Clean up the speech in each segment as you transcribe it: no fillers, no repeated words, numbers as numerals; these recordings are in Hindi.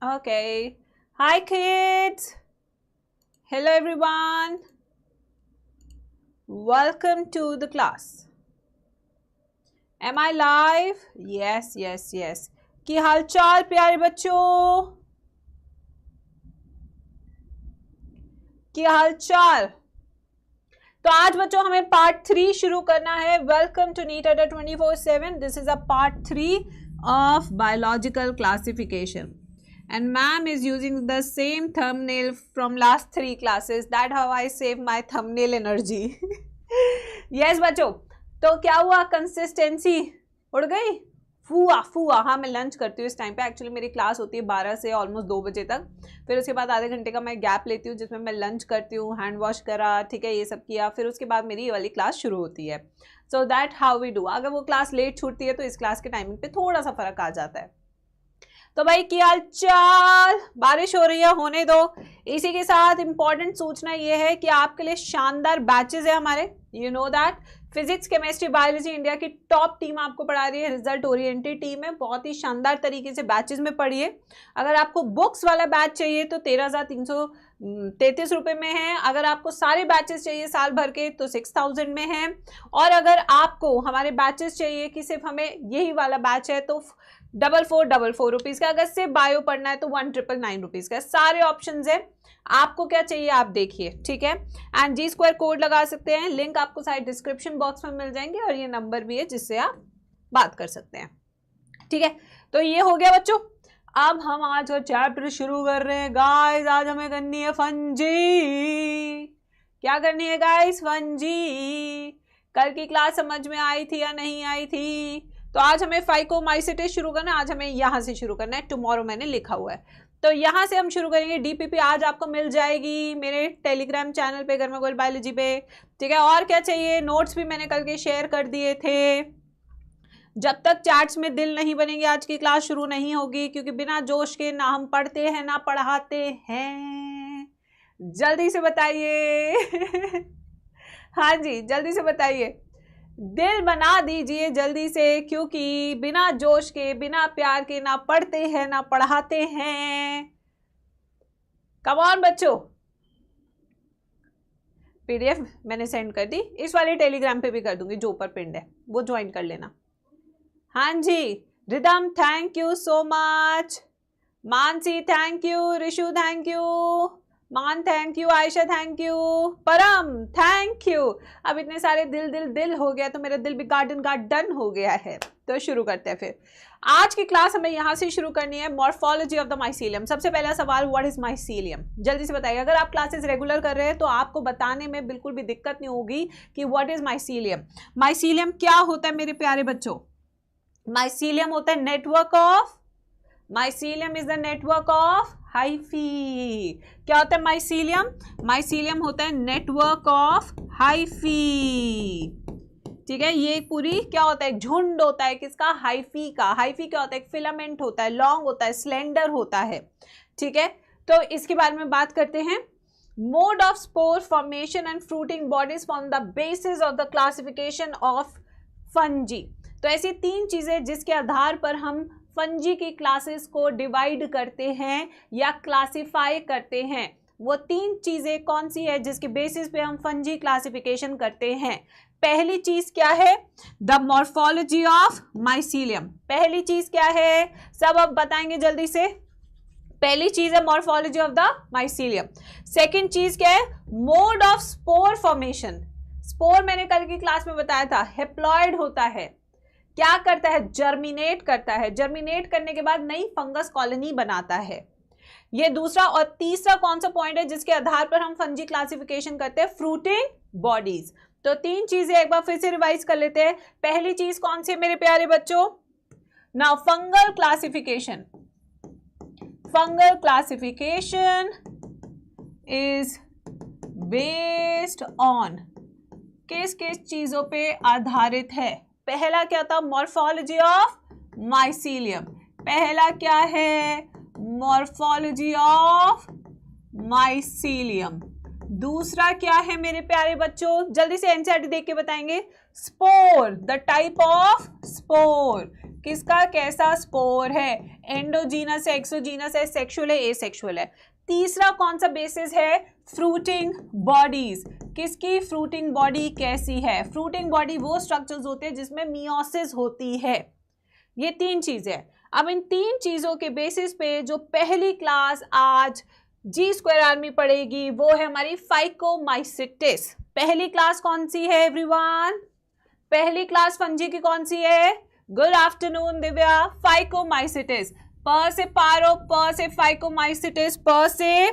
Okay. Hi kids. Hello everyone. Welcome to the class. Am I live? Yes, yes, yes. की हालचाल प्यारे बच्चों? की हालचाल? तो आज बच्चों हमें पार्ट 3 शुरू करना है. वेलकम टू नीट अड्डा 24/7. This is a part 3 of biological classification, and ma'am is using the same thumbnail from last 3 classes. That how I save my thumbnail energy. Yes बच्चों, तो क्या हुआ? कंसिस्टेंसी उड़ गई. फुआ. हाँ, मैं लंच करती हूँ इस टाइम पे. एक्चुअली मेरी क्लास होती है 12 से ऑलमोस्ट 2 बजे तक. फिर उसके बाद आधे घंटे का मैं गैप लेती हूँ जिसमें मैं लंच करती हूँ, हैंड वॉश करा, ठीक है, ये सब किया. फिर उसके बाद मेरी ये वाली क्लास शुरू होती है. So that how we do. अगर वो क्लास लेट छूटती है तो इस क्लास के टाइमिंग पे थोड़ा सा फर्क आ जाता है. तो भाई की हाल चाल? बारिश हो रही है, होने दो. इसी के साथ इंपॉर्टेंट सूचना ये है कि आपके लिए शानदार बैचेस है हमारे. You know that physics, chemistry, biology India की टॉप टीम आपको पढ़ा रही है. रिजल्ट ओरिएंटेड टीम है. बहुत ही शानदार तरीके से बैचेस में पढ़िए. अगर आपको बुक्स वाला बैच चाहिए तो 13,333 रुपये में है. अगर आपको सारे बैचेस चाहिए साल भर के तो 6,000 में है. और अगर आपको हमारे बैचेस चाहिए कि सिर्फ हमें यही वाला बैच है तो 444 रुपीज़ का. अगर सिर्फ बायो पढ़ना है तो 1,999 रुपीज़ का. सारे ऑप्शंस है. आपको क्या चाहिए आप देखिए, ठीक है. एंड G² कोड लगा सकते हैं. लिंक आपको साइड डिस्क्रिप्शन बॉक्स में मिल जाएंगे और ये नंबर भी है जिससे आप बात कर सकते हैं, ठीक है. तो ये हो गया बच्चों. अब हम आज का चैप्टर शुरू कर रहे हैं गाइस. आज हमें करनी है फंजी. क्या करनी है गाइस? फंजी. कल की क्लास समझ में आई थी या नहीं आई थी? तो आज हमें फाइकोमाइसिटिस शुरू करना है. आज हमें यहाँ से शुरू करना है. टुमारो मैंने लिखा हुआ है तो यहाँ से हम शुरू करेंगे. DPP आज आपको मिल जाएगी मेरे टेलीग्राम चैनल पे, गर्मागोल बायोलॉजी पे, ठीक है. और क्या चाहिए? नोट्स भी मैंने कल के शेयर कर दिए थे. जब तक चैट्स में दिल नहीं बनेंगे आज की क्लास शुरू नहीं होगी, क्योंकि बिना जोश के ना हम पढ़ते हैं ना पढ़ाते हैं. जल्दी से बताइए. हाँ जी, जल्दी से बताइए. दिल बना दीजिए जल्दी से, क्योंकि बिना जोश के, बिना प्यार के ना पढ़ते हैं ना पढ़ाते हैं. कम ऑन बच्चों. PDF मैंने सेंड कर दी. इस वाले टेलीग्राम पे भी कर दूंगी जो ऊपर पिंड है, वो ज्वाइन कर लेना. हाँ जी. Ridham thank you so much. Mansi thank you. Rishu thank you. Maan thank you. Ayesha thank you. Param thank you. अब इतने सारे दिल हो गया तो मेरा दिल भी गार्डन हो गया है. तो शुरू करते हैं फिर. आज की क्लास हमें यहाँ से शुरू करनी है. Morphology of the mycelium. सबसे पहला सवाल, व्हाट इज माइसीलियम? जल्दी से बताइए. अगर आप क्लासेस रेगुलर कर रहे हैं तो आपको बताने में बिल्कुल भी दिक्कत नहीं होगी कि व्हाट इज माइसीलियम. माइसीलियम क्या होता है मेरे प्यारे बच्चों? माइसीलियम होता है network of, mycelium is the network of hyphae. क्या होता है माइसीलियम? माइसीलियम होता है नेटवर्क ऑफ हाइफी, ठीक है. ये पूरी क्या होता है? झुंड होता है. किसका? हाइफी का. हाइफी क्या होता है? एक फिलामेंट होता है, लॉन्ग होता है, स्लेंडर होता है, ठीक है. तो इसके बारे में बात करते हैं. Mode of spore formation and fruiting bodies form the basis of the classification of fungi. तो ऐसी 3 चीजें जिसके आधार पर हम फंजी की क्लासेस को डिवाइड करते हैं या क्लासिफाई करते हैं. वो 3 चीजें कौन सी है जिसके बेसिस पे हम फंजी क्लासिफिकेशन करते हैं? पहली चीज क्या है? The morphology of mycelium. पहली चीज क्या है? सब अब बताएंगे जल्दी से. पहली चीज है morphology of the mycelium. Second चीज क्या है? Mode of spore formation. Spore मैंने कल की क्लास में बताया था, हेप्लॉइड होता है. क्या करता है? जर्मिनेट करता है. जर्मिनेट करने के बाद नई फंगस कॉलोनी बनाता है. ये दूसरा. और तीसरा कौन सा पॉइंट है जिसके आधार पर हम फंजी क्लासिफिकेशन करते हैं? Fruiting bodies. तो 3 चीजें एक बार फिर से रिवाइज कर लेते हैं. पहली चीज कौन सी है मेरे प्यारे बच्चों? Now fungal classification. Fungal classification is based on किस किस चीजों पे आधारित है? पहला क्या था? Morphology of mycelium. पहला क्या है? Morphology of mycelium. दूसरा क्या है मेरे प्यारे बच्चों? जल्दी से एनसीईआरटी देख के बताएंगे. Spore, the type of spore. किसका कैसा स्पोर है, एंडोजीनस है, एक्सोजीनस है, सेक्सुअल है, एसेक्सुअल है। तीसरा कौन सा बेसिस है, फ्रूटिंग बॉडीज, किसकी फ्रूटिंग बॉडी कैसी है, फ्रूटिंग बॉडी वो स्ट्रक्चर्स होते हैं जिसमें मियोसिस होती है। ये तीन चीजें। अब इन तीन चीजों के बेसिस पे जो पहली क्लास आज जी स्क्वायर आर्मी पढ़ेगी वो है हमारी फाइकोमाइसिटिस। पहली क्लास कौन सी है एवरीवन, पहली क्लास फंजी की कौन सी है, गुड आफ्टरनून दिव्या, फाइकोमाइसिटिस। प से पारो, प से फाइकोमाइसिटिस, प से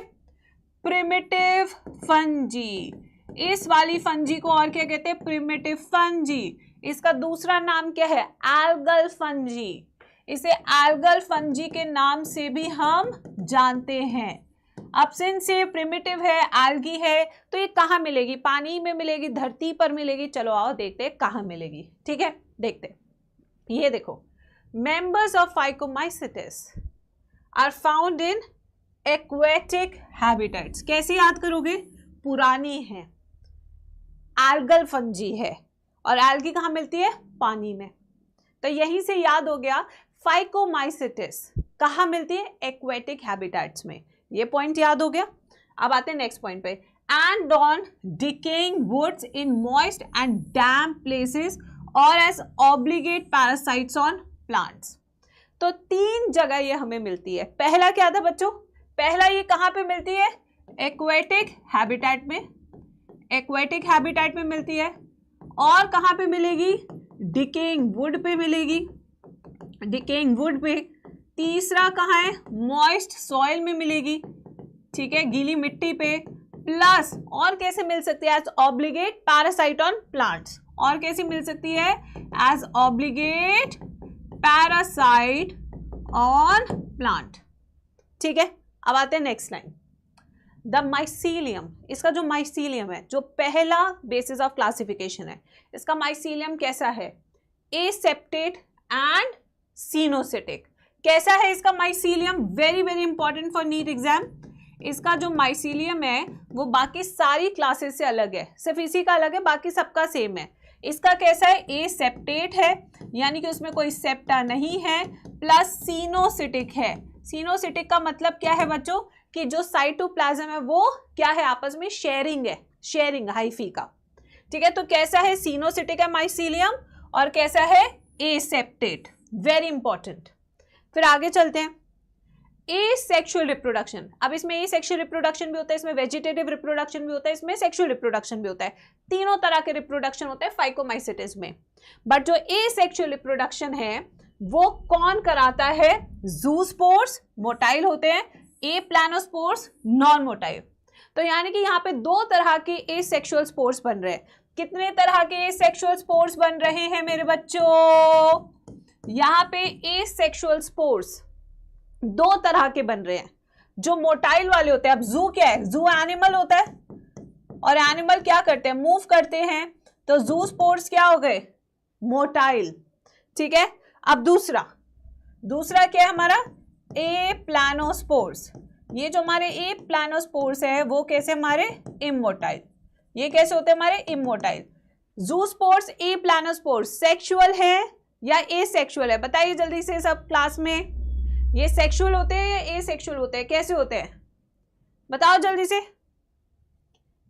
प्रिमिटिव फंजी। इस वाली फंजी को और क्या कहते हैं, प्रिमिटिव फंजी। इसका दूसरा नाम क्या है, एल्गल फंजी। इसे एल्गल फंजी के नाम से भी हम जानते हैं। अब सिंस ये प्रिमिटिव है, एल्गी है, तो ये कहाँ मिलेगी, पानी में मिलेगी, धरती पर मिलेगी। चलो आओ देखते हैं कहाँ मिलेगी, ठीक है, देखते हैं। ये देखो, members of Phycomycetes are found in aquatic habitats। कैसे याद करोगे, पुरानी है, एल्गल फंजी है, और एल्गी कहाँ मिलती है, पानी में। तो यहीं से याद हो गया फाइकोमाइसिटिस कहाँ मिलती है, एक्वेटिक हैबिटेट्स में। ये पॉइंट याद हो गया। अब आते हैं नेक्स्ट पॉइंट पे, and on decaying woods in moist and damp places और as obligate parasites on plants. तो तीन जगह ये हमें मिलती है। पहला क्या था बच्चों, पहला ये कहाँ पे मिलती है, एक्वेटिक हैबिटेट में, एक्वेटिक हैबिटेट में मिलती है। और कहाँ पे मिलेगी, डिकेइंग वुड पे मिलेगी, डिकेइंग वुड पे। तीसरा कहाँ है, मॉइस्ट सॉइल में मिलेगी, ठीक है, गीली मिट्टी पे। प्लस और कैसे मिल सकती है, as obligate parasite on plants. और कैसे मिल सकती है, as obligate parasite on plant, ठीक है। अब आते हैं नेक्स्ट लाइन, द माइसीलियम। इसका जो माइसीलियम है, जो पहला बेसिस ऑफ क्लासिफिकेशन है, इसका माइसीलियम कैसा है, एसेप्टेट एंड सिनोसिटिक। कैसा है इसका mycelium, very very important for NEET exam. इसका जो माइसीलियम है वो बाकी सारी क्लासेस से अलग है, सिर्फ इसी का अलग है, बाकी सबका सेम है। इसका कैसा है, एसेप्टेट है, यानी कि उसमें कोई सेप्टा नहीं है, प्लस सिनोसिटिक है। सिनोसिटिक का मतलब क्या है बच्चों, कि जो साइटोप्लाज्म है वो क्या है, आपस में शेयरिंग है, शेयरिंग हाइफी का, ठीक है। तो कैसा है, सिनोसिटिक है माइसीलियम, और कैसा है, एसेप्टेट, वेरी इंपॉर्टेंट। फिर आगे चलते हैं, एसेक्सुअल रिप्रोडक्शन। अब इसमें एसेक्सुअल रिप्रोडक्शन भी होता है, इसमें वेजिटेटिव रिप्रोडक्शन भी होता है, इसमें सेक्सुअल रिप्रोडक्शन भी होता है। तीनों तरह के रिप्रोडक्शन होते हैं फाइकोमाइसिटिस में। बट जो एसेक्सुअल रिप्रोडक्शन है वो कौन कराता है, ज़ूस्पोर्स मोटाइल होते हैं, ए प्लानोस्पोर्स नॉन मोटाइल। तो यानी कि यहाँ पे दो तरह के एसेक्सुअल स्पोर्स बन रहे हैं। कितने तरह के एसेक्सुअल स्पोर्स बन रहे हैं मेरे बच्चों, यहाँ पे एसेक्सुअल स्पोर्स दो तरह के बन रहे हैं, जो मोटाइल वाले होते हैं। अब जू क्या है, जू एनिमल होता है, और एनिमल क्या करते हैं, मूव करते हैं, तो जू स्पोर्स क्या हो गए, मोटाइल, ठीक है। अब दूसरा क्या है हमारा, ए प्लानोस्पोर्स। ये जो हमारे ए प्लानोस्पोर्स है वो कैसे हमारे इमोटाइल, ये कैसे होते हैं हमारे इमोटाइल। जूस्पोर्स, ए प्लानोस्पोर्स सेक्सुअल है या एसेक्सुअल है, बताइए जल्दी से सब क्लास में, ये सेक्सुअल होते हैं या एसेक्सुअल होते हैं, कैसे होते हैं बताओ जल्दी से।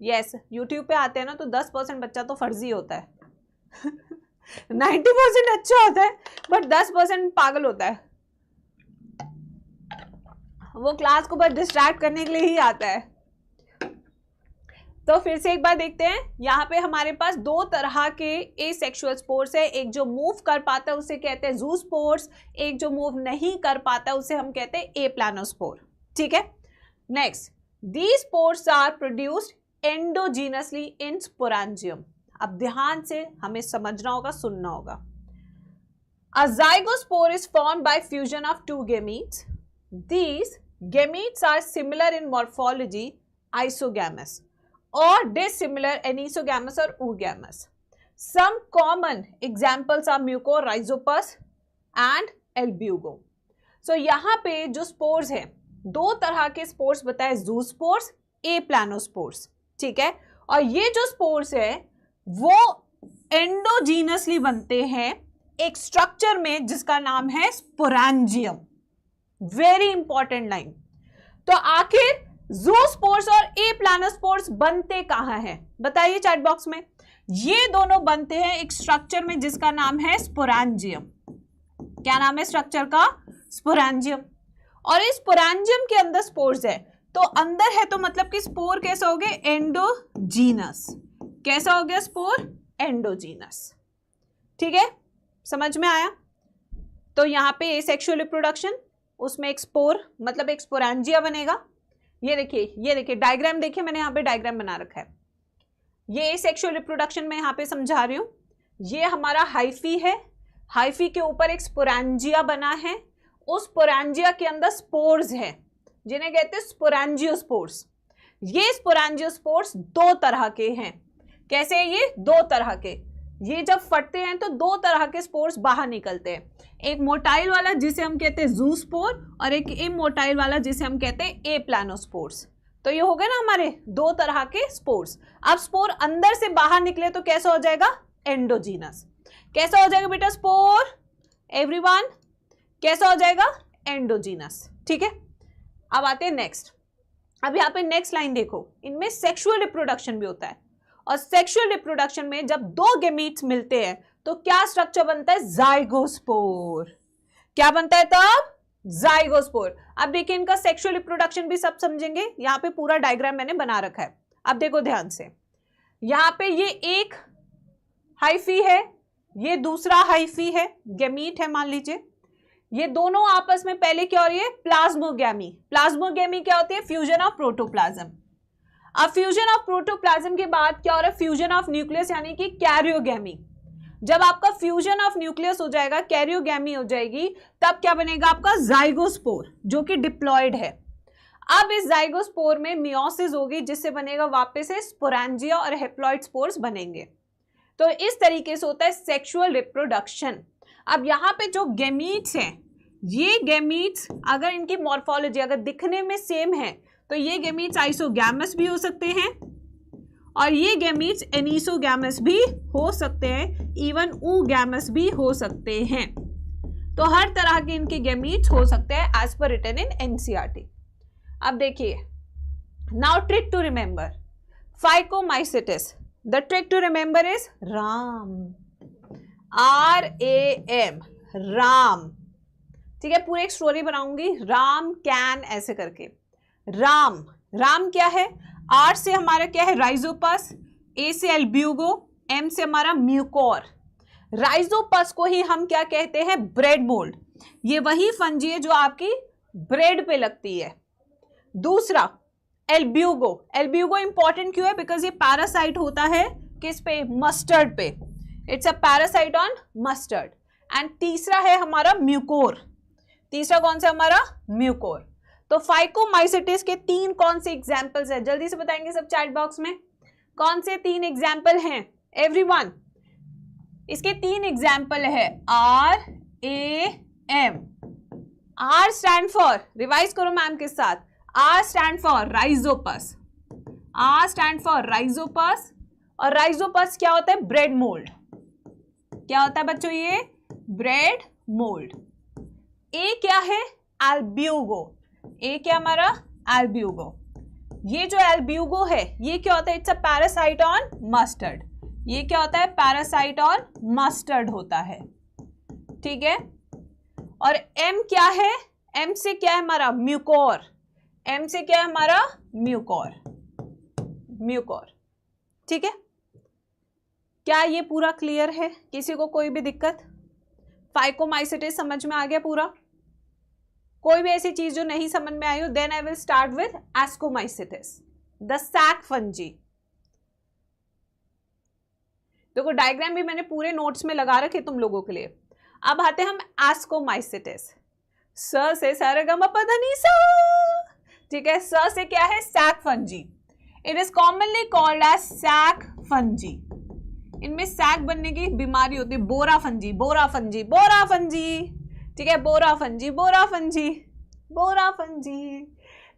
यस, यूट्यूब पे आते हैं ना तो 10% बच्चा तो फर्जी होता है 90% अच्छा होता है, बट 10% पागल होता है, वो क्लास को बस डिस्ट्रैक्ट करने के लिए ही आता है। तो फिर से एक बार देखते हैं, यहाँ पे हमारे पास दो तरह के एसेक्सुअल स्पोर्स है, एक जो मूव कर पाता है उसे कहते हैं ज़ूस्पोर्स, एक जो मूव नहीं कर पाता उसे हम कहते हैं ए प्लानोस्पोर, ठीक है। Next, these spores are produced endogenously in sporangium. अब ध्यान से हमें समझना होगा, सुनना होगा। अ zygospore is formed by fusion of two gametes. These gametes are similar in morphology, isogamous, or dissimilar, anisogamous or oogamous. Some common examples are mucorrhizopus and albugo. So यहाँ पे जो स्पोर्स हैं, दो तरह के स्पोर्स बताए, ज़ूस्पोर्स, ए प्लानोस्पोर्स, ठीक है। और ये जो स्पोर्स है वो एंडोजीनसली बनते हैं एक स्ट्रक्चर में जिसका नाम है स्पोरेंजियम। Very important line. तो आखिर ज़ूस्पोर्स और एप्लानोस्पोर्स बनते कहां हैं, बताइए चैट बॉक्स में। ये दोनों बनते हैं एक स्ट्रक्चर में जिसका नाम है स्पोरेंजियम। क्या नाम है स्ट्रक्चर का? स्पोरेंजियम। और इस स्पोरेंजियम के अंदर स्पोर्स है, तो अंदर है तो मतलब कि स्पोर कैसा हो गया? एंडोजीनस। कैसा हो गया स्पोर? एंडोजीनस। ठीक है, समझ में आया? तो यहाँ पे एसेक्सुअल रिप्रोडक्शन, उसमें एक स्पोर मतलब एक स्पोरेंजिया बनेगा। ये देखिए डायग्राम देखिए, मैंने यहाँ पे डायग्राम बना रखा है। ये एसेक्सुअल रिप्रोडक्शन में यहाँ पे समझा रही हूँ। ये हमारा हाइफी है, हाइफी के ऊपर एक स्पोरेंजिया बना है, उस स्पोरेंजिया के अंदर स्पोर्स है जिन्हें कहते हैं स्पोरेंजियोस्पोर्स। ये स्पोरेंजियोस्पोर्स दो तरह के हैं। कैसे है ये? दो तरह के। ये जब फटते हैं तो दो तरह के स्पोर्स बाहर निकलते हैं, एक मोटाइल वाला जिसे हम कहते हैं ज़ूस्पोर और एक इमोटाइल वाला जिसे हम कहते हैं एप्लानोस्पोर्स। तो ये हो गए ना हमारे दो तरह के स्पोर्स। अब स्पोर अंदर से बाहर निकले तो कैसा हो जाएगा? एंडोजीनस। कैसा हो जाएगा बेटा स्पोर? एवरीवन कैसा हो जाएगा? एंडोजीनस। ठीक है, अब आते हैं नेक्स्ट। अब यहाँ पे नेक्स्ट लाइन देखो, इनमें सेक्सुअल रिप्रोडक्शन भी होता है और सेक्सुअल रिप्रोडक्शन में जब दो गेमीट्स मिलते हैं तो क्या स्ट्रक्चर बनता है? जाइगोस्पोर। क्या बनता है तब? जाइगोस्पोर। अब देखिए इनका सेक्सुअल रिप्रोडक्शन भी सब समझेंगे, यहाँ पे पूरा डायग्राम मैंने बना रखा है। अब देखो ध्यान से, यहाँ पे ये एक हाइफी है, ये दूसरा हाइफी है, गेमीट है मान लीजिए। ये दोनों आपस में पहले क्या हो रही है? प्लाज्मोगैमी। प्लाज्मोगैमी क्या होती है? Fusion of protoplasm. अब फ्यूजन ऑफ प्रोटोप्लाज्म के बाद क्या हो रहा है? फ्यूजन ऑफ न्यूक्लियस यानी कि कैरियोगैमी। जब आपका फ्यूजन ऑफ न्यूक्लियस हो जाएगा, कैरियोगैमी हो जाएगी, तब क्या बनेगा आपका? जाइगोस्पोर, जो कि डिप्लॉयड है। अब इस जाइगोस्पोर में मियोसिस होगी जिससे बनेगा वापस से स्पोरेंजिया और हेप्लॉइड स्पोर्स बनेंगे। तो इस तरीके से होता है सेक्सुअल रिप्रोडक्शन। अब यहाँ पे जो गेमीट्स हैं, ये गेमीट्स अगर इनकी मॉर्फोलॉजी अगर दिखने में सेम है तो ये गेमीट्स आइसोगैमस भी हो सकते हैं और ये गेमीट्स एनिसोगैमस भी हो सकते हैं, इवन ऊगैमस भी हो सकते हैं। तो हर तरह के इनके गेमीट्स हो सकते हैं as per written in NCERT. अब देखिए, now trick to remember phycomycetes. The trick to remember is Ram, RAM, Ram. ठीक है, पूरी एक स्टोरी बनाऊंगी, राम कैन ऐसे करके। राम, राम क्या है? R से हमारा क्या है? राइजोपस, A से एल्ब्यूगो, M से हमारा म्यूकोर। राइजोपस को ही हम क्या कहते हैं? Bread mould. ये वही फंजी है जो आपकी ब्रेड पे लगती है। दूसरा एल्ब्यूगो। एल्ब्यूगो इंपॉर्टेंट क्यों है? बिकॉज ये पैरासाइट होता है किस पे? मस्टर्ड पे। It's a parasite on mustard. And तीसरा है हमारा म्यूकोर। तीसरा कौन सा? हमारा म्यूकोर। तो फाइकोमाइसिटिस के तीन कौन से एग्जाम्पल्स हैं? जल्दी से बताएंगे सब चैट बॉक्स में, कौन से तीन एग्जाम्पल हैं एवरीवन? इसके तीन एग्जाम्पल है RAM। R stand for, revise करो मैम के साथ, R stand for Rhizopus. R stand for Rhizopus. और राइजोपस क्या होता है? Bread mould. क्या होता है बच्चों? ये ब्रेड मोल्ड। A क्या है? एल्ब्यूगो। ए क्या हमारा? एल्ब्यूगो। ये जो एल्ब्यूगो है ये क्या होता है? It's a parasite on mustard. ये क्या होता है? पैरासाइट ऑन मस्टर्ड होता है। ठीक है, और M क्या है? M से क्या है हमारा? म्यूकोर। M से क्या है हमारा? म्यूकोर। म्यूकोर। ठीक है, क्या ये पूरा क्लियर है? किसी को कोई भी दिक्कत? फाइकोमाइसिटिस समझ में आ गया पूरा? कोई भी ऐसी चीज जो नहीं समझ में आई हो, then I will start with ascomycetes, the sac fungi. देखो डायग्राम भी मैंने पूरे नोट्स में लगा रखे तुम लोगों के लिए। अब आते हैं हम एस्कोमाइसिटिस। स से सरगमपधनीसा। ठीक है, स से क्या है? Sac fungi. It is commonly called as sac fungi. इनमें सैक बनने की बीमारी होती है, बोरा फंजी, बोरा फंजी, बोरा फंजी। ठीक है, बोरा फंजी, बोरा फंजी, बोरा फंजी।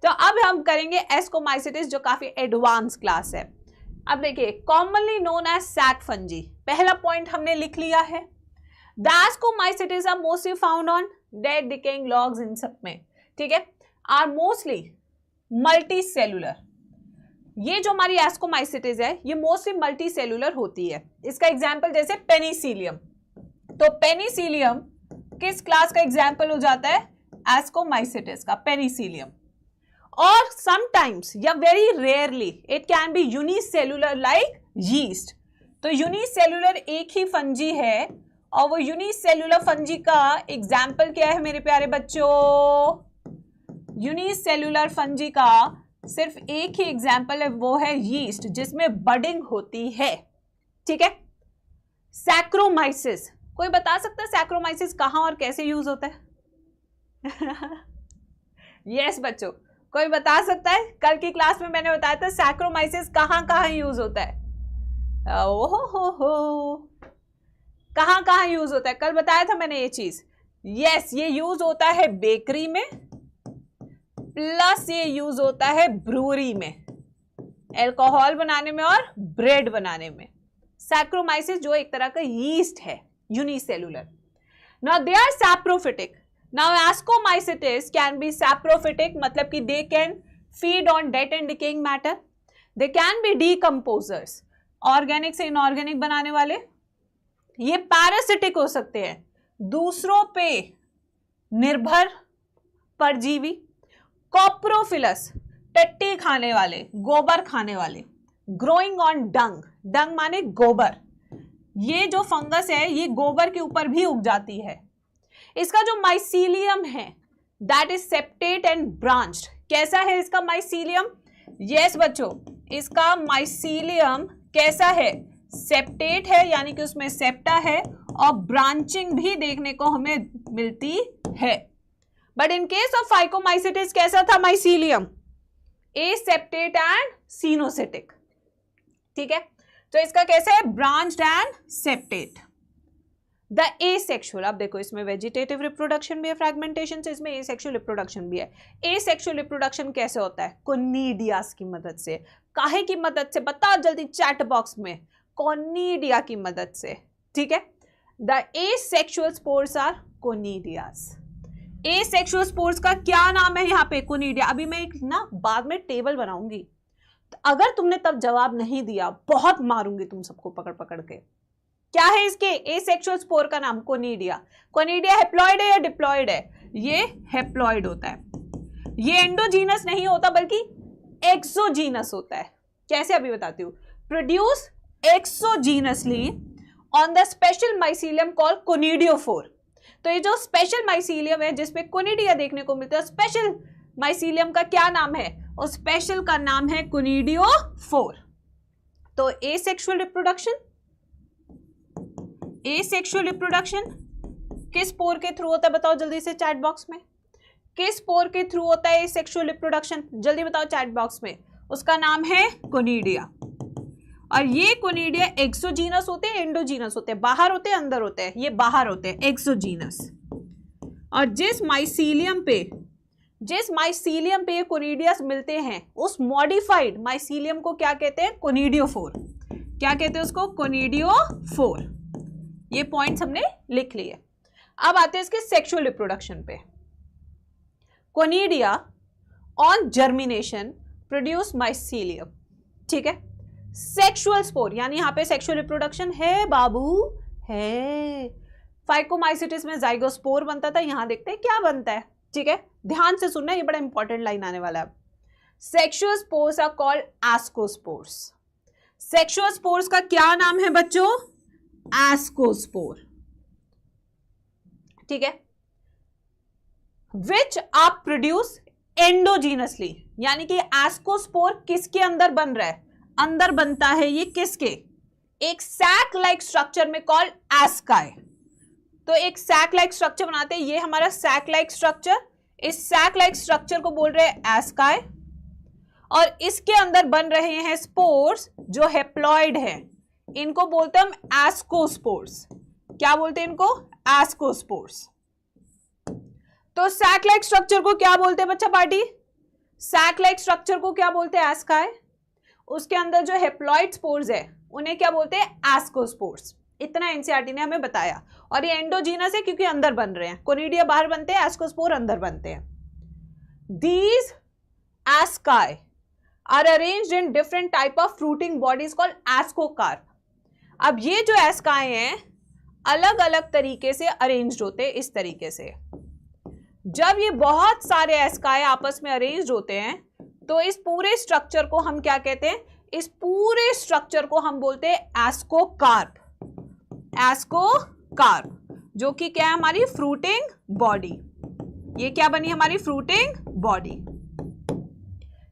तो अब हम करेंगे एस्कोमाइसिटिस जो काफी एडवांस क्लास है। अब देखिए, commonly known as sac fungi. पहला पॉइंट हमने लिख लिया है। The ascomycetes are mostly found on dead decaying logs, इन सब में, ठीक है, आर मोस्टली मल्टी सेलुलर। ये जो हमारी एस्कोमाइसिटिस है ये मोस्टली मल्टी सेलुलर होती है। इसका एग्जाम्पल जैसे पेनिसिलियम, तो पेनिसिलियम किस क्लास का एग्जाम्पल हो जाता है? एस्कोमाइसिटिस का, पेनिसिलियम। और समटाइम्स या very rarely it can be unicellular like yeast. तो यूनिसेलुलर एक ही फंजी है, और वो यूनिसेलुलर फंजी का एग्जाम्पल क्या है मेरे प्यारे बच्चों? यूनिसेलुलर फंजी का सिर्फ एक ही एग्जाम्पल है, वो है यीस्ट, जिसमें बडिंग होती है, ठीक है। सैक्रोमाइसिस, कोई बता सकता है सैक्रोमाइसिस कहां और कैसे यूज होता है? यस बच्चों, कोई बता सकता है? कल की क्लास में मैंने बताया था सैक्रोमाइसिस कहां कहां यूज होता है। ओहो, कहां कहां यूज होता है? कल बताया था मैंने ये चीज। यस, ये यूज होता है बेकरी में, प्लस ये यूज होता है ब्रूअरी में, अल्कोहल बनाने में और ब्रेड बनाने में। सैक्रोमाइसिस जो एक तरह का यीस्ट है, unicellular. Now they are saprophytic. Now ascomycetes can be saprophytic, मतलब कि they can feed on dead and decaying matter. They can be decomposers, organic से इनऑर्गेनिक बनाने वाले। ये पैरासिटिक हो सकते हैं, दूसरों पे निर्भर परजीवी। कॉप्रोफिलस, टट्टी खाने वाले, गोबर खाने वाले। ग्रोइंग ऑन डंग, डंग माने गोबर। ये जो फंगस है ये गोबर के ऊपर भी उग जाती है। इसका जो माइसीलियम है that is septate and branched. कैसा है इसका माइसीलियम? यस बच्चों, इसका माइसीलियम कैसा है? सेप्टेट है, यानी कि उसमें सेप्टा है, और ब्रांचिंग भी देखने को हमें मिलती है। But in case of phycomycetes कैसा था माइसीलियम? एसेप्टेट एंड सिनोसिटिक, ठीक है। तो इसका कैसा है? Branched and septate. The asexual, अब देखो इसमें वेजिटेटिव रिप्रोडक्शन भी है फ्रैगमेंटेशन से, इसमें एसेक्सुअल रिप्रोडक्शन भी है। एसेक्सुअल रिप्रोडक्शन कैसे होता है? कोनिडियास की मदद से। काहे की मदद से? बताओ जल्दी चैट बॉक्स में। कोनिडिया की मदद से, ठीक है। The asexual spores are conidias. Asexual spores का क्या नाम है यहाँ पे? कोनिडिया। अभी मैं एक ना बाद में टेबल बनाऊंगी, तो अगर तुमने तब जवाब नहीं दिया बहुत मारूंगी तुम सबको पकड़ पकड़ के। क्या है इसके एसेक्सुअल स्पोर का नाम? कोनिडिया। कोनिडिया हैप्लॉइड है या डिप्लॉइड है? ये हैप्लॉइड होता है। ये एंडोजीनस नहीं होता बल्कि एक्सोजीनस होता है। कैसे? अभी बताती हूँ। Produce exogenously on the special mycelium called conidiophore. तो ये जो स्पेशल माइसीलियम है जिसमें कोनिडिया देखने को मिलता है, स्पेशल माइसीलियम का क्या नाम है? और स्पेशल का नाम है कोनिडियोफोर। तो एसेक्सुअल रिप्रोडक्शन, एसेक्सुअल रिप्रोडक्शन किस स्पोर के थ्रू होता है? बताओ जल्दी से चैट बॉक्स में। किस स्पोर के थ्रू होता है एसेक्सुअल रिप्रोडक्शन? जल्दी बताओ चैट बॉक्स में। उसका नाम है कोनिडिया। और ये कोनिडिया एक्सोजीनस होते हैं, एंडोजीनस होते हैं? बाहर होते हैं, अंदर होते हैं? ये बाहर होते हैं, एक्सोजीनस। और जिस माइसीलियम पे ये कोनिडियास मिलते हैं उस मॉडिफाइड माइसीलियम को क्या कहते हैं? कोनिडियोफोर। क्या कहते हैं उसको? कोनिडियोफोर। ये पॉइंट्स हमने लिख लिए। अब आते हैं इसके सेक्सुअल रिप्रोडक्शन पे। Conidia on germination produce mycelium, ठीक है। सेक्सुअल स्पोर, यानी यहां पे सेक्सुअल रिप्रोडक्शन है बाबू, है। फाइकोमाइसिटिस में जाइगोस्पोर बनता था, यहां देखते हैं क्या बनता है, ठीक है। ध्यान से सुनना, ये बड़ा इंपॉर्टेंट लाइन आने वाला है। Sexual spores are called ascospores. Sexual spores का क्या नाम है बच्चों? एस्कोस्पोर, ठीक है। विच आर प्रोड्यूस एंडोजीनसली, यानी कि एस्कोस्पोर किसके अंदर बन रहा है? अंदर बनता है ये किसके? एक सैक लाइक स्ट्रक्चर में कॉल्ड एस्काई। तो एक सैक लाइक स्ट्रक्चर बनाते हैं, ये हमारा सैक लाइक स्ट्रक्चर। इस सैक लाइक स्ट्रक्चर को बोल रहे हैं एस्काई, और इसके अंदर बन रहे हैं स्पोर्स जो हैप्लॉइड हैं, इनको बोलते हैं हम एस्कोस्पोर्स। क्या बोलते हैं इनको? एस्कोस्पोर्स। तो सैक लाइक स्ट्रक्चर को क्या बोलते हैं बच्चा पार्टी? सैक लाइक स्ट्रक्चर को क्या बोलते हैं? एस्काई। उसके अंदर जो हैप्लॉइड स्पोर्स है उन्हें क्या बोलते हैं? एस्कोस्पोर्स। इतना एनसीईआरटी ने हमें बताया। और ये एंडोजीनस है क्योंकि अंदर बन रहे हैं, कोनिडिया बाहर बनते हैं, एस्कोस्पोर अंदर बनते हैं। These asci are arranged in different type of fruiting bodies called ascocarp. अब ये जो एस्काई हैं अलग अलग तरीके से अरेंज्ड होते हैं, इस तरीके से। जब ये बहुत सारे एस्काई आपस में अरेंज्ड होते हैं तो इस पूरे स्ट्रक्चर को हम क्या कहते हैं, इस पूरे स्ट्रक्चर को हम बोलते हैं एस्कोकार्प। एस्कोकार्प जो कि क्या है, हमारी फ्रूटिंग बॉडी। ये क्या बनी हमारी फ्रूटिंग बॉडी,